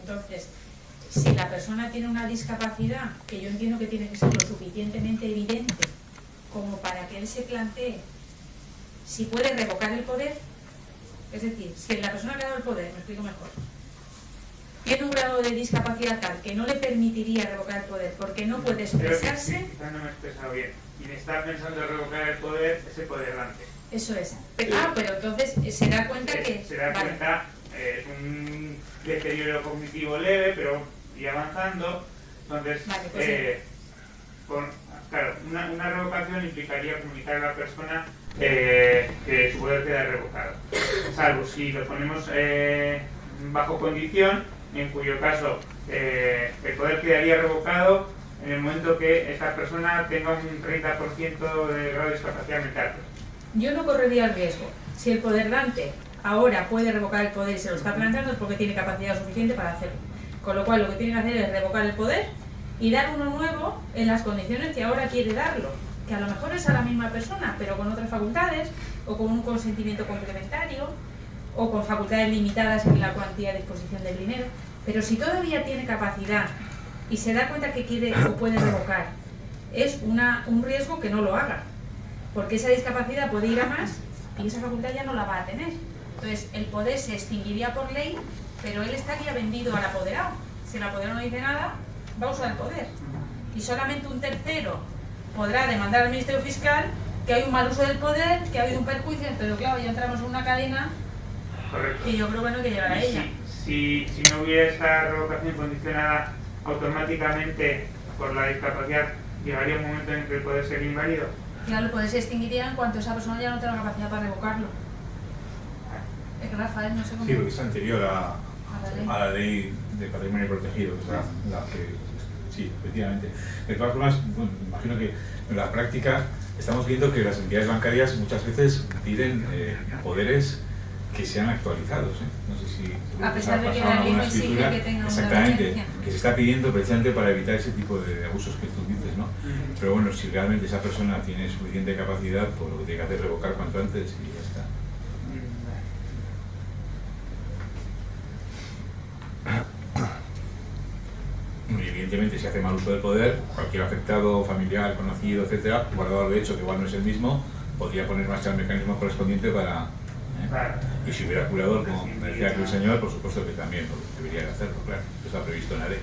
Entonces, si la persona tiene una discapacidad, que yo entiendo que tiene que ser lo suficientemente evidente como para que él se plantee si puede revocar el poder, es decir, si la persona que ha dado el poder, me explico mejor, tiene un grado de discapacidad tal que no le permitiría revocar el poder porque no puede expresarse. Creo que quizás no me he expresado bien. Quien está pensando en revocar el poder es el poderante. Eso es. Pero entonces se da cuenta que... Se da cuenta, es un deterioro cognitivo leve, pero y avanzando. Entonces, claro, una revocación implicaría comunicar a la persona que su poder queda revocado. Salvo si lo ponemos bajo condición, en cuyo caso el poder quedaría revocado en el momento que esta persona tenga un 30% de grado de discapacidad mental. Yo no correría el riesgo. Si el poderante ahora puede revocar el poder y se lo está planteando, es porque tiene capacidad suficiente para hacerlo. Con lo cual lo que tiene que hacer es revocar el poder y dar uno nuevo en las condiciones que ahora quiere darlo, que a lo mejor es a la misma persona, pero con otras facultades, o con un consentimiento complementario, o con facultades limitadas en la cuantía de disposición del dinero. Pero si todavía tiene capacidad y se da cuenta que quiere o puede revocar, es un riesgo que no lo haga, porque esa discapacidad puede ir a más y esa facultad ya no la va a tener. Entonces el poder se extinguiría por ley, pero él estaría vendido al apoderado. Si el apoderado no dice nada, va a usar el poder. Y solamente un tercero podrá demandar al Ministerio Fiscal que hay un mal uso del poder, que ha habido un perjuicio, pero claro, ya entramos en una cadena. Correcto. Que yo creo que no hay que llegar a ella. Si no hubiera esta revocación condicionada automáticamente por la discapacidad, ¿llegaría un momento en que el poder sería inválido? Claro, el poder se extinguiría en cuanto esa persona ya no tenga capacidad para revocarlo. Es que Rafael, no sé cómo... Sí, porque es anterior a la ley de patrimonio protegido, que es la que... Sí, efectivamente. De todas formas, bueno, imagino que en la práctica estamos viendo que las entidades bancarias muchas veces piden poderes que sean actualizados. No sé si a pesar de que la ley exige que tenga exactamente, una vigencia. Que se está pidiendo precisamente para evitar ese tipo de abusos que tú dices, ¿no? Pero bueno, si realmente esa persona tiene suficiente capacidad, pues lo que tiene que hacer es revocar cuanto antes y ya está. Y evidentemente, si hace mal uso del poder, cualquier afectado, familiar, conocido, etcétera, guardado de hecho que igual no es el mismo, podría poner en marcha el mecanismo correspondiente para... Y si hubiera curador, como me decía aquí el señor, por supuesto que también debería de hacerlo, claro, eso está previsto en la ley.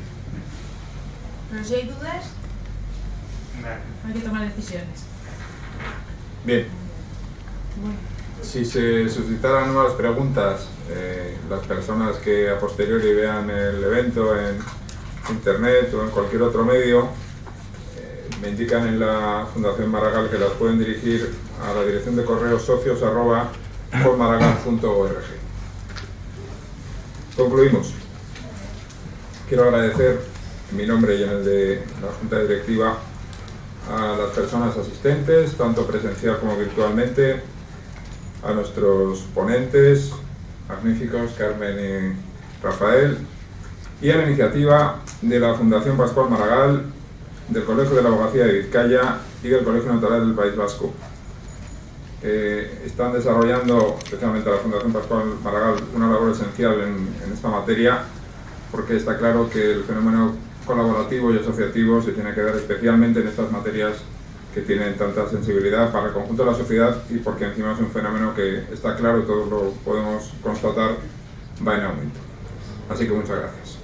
Pero si hay dudas, hay que tomar decisiones. Bien. Si se suscitaran nuevas preguntas, las personas que a posteriori vean el evento en internet o en cualquier otro medio, me indican en la Fundación Maragall que las pueden dirigir a la dirección de correo socios@maragall.org. Concluimos. Quiero agradecer en mi nombre y en el de la Junta Directiva a las personas asistentes, tanto presencial como virtualmente, a nuestros ponentes magníficos, Carmen y Rafael, y a la iniciativa de la Fundación Pascual Maragall, del Colegio de la Abogacía de Vizcaya y del Colegio Notarial del País Vasco. Están desarrollando, especialmente la Fundación Pascual Maragall, una labor esencial en esta materia, porque está claro que el fenómeno colaborativo y asociativo se tiene que dar especialmente en estas materias que tienen tanta sensibilidad para el conjunto de la sociedad y porque encima es un fenómeno que está claro y todos lo podemos constatar, va en aumento. Así que muchas gracias.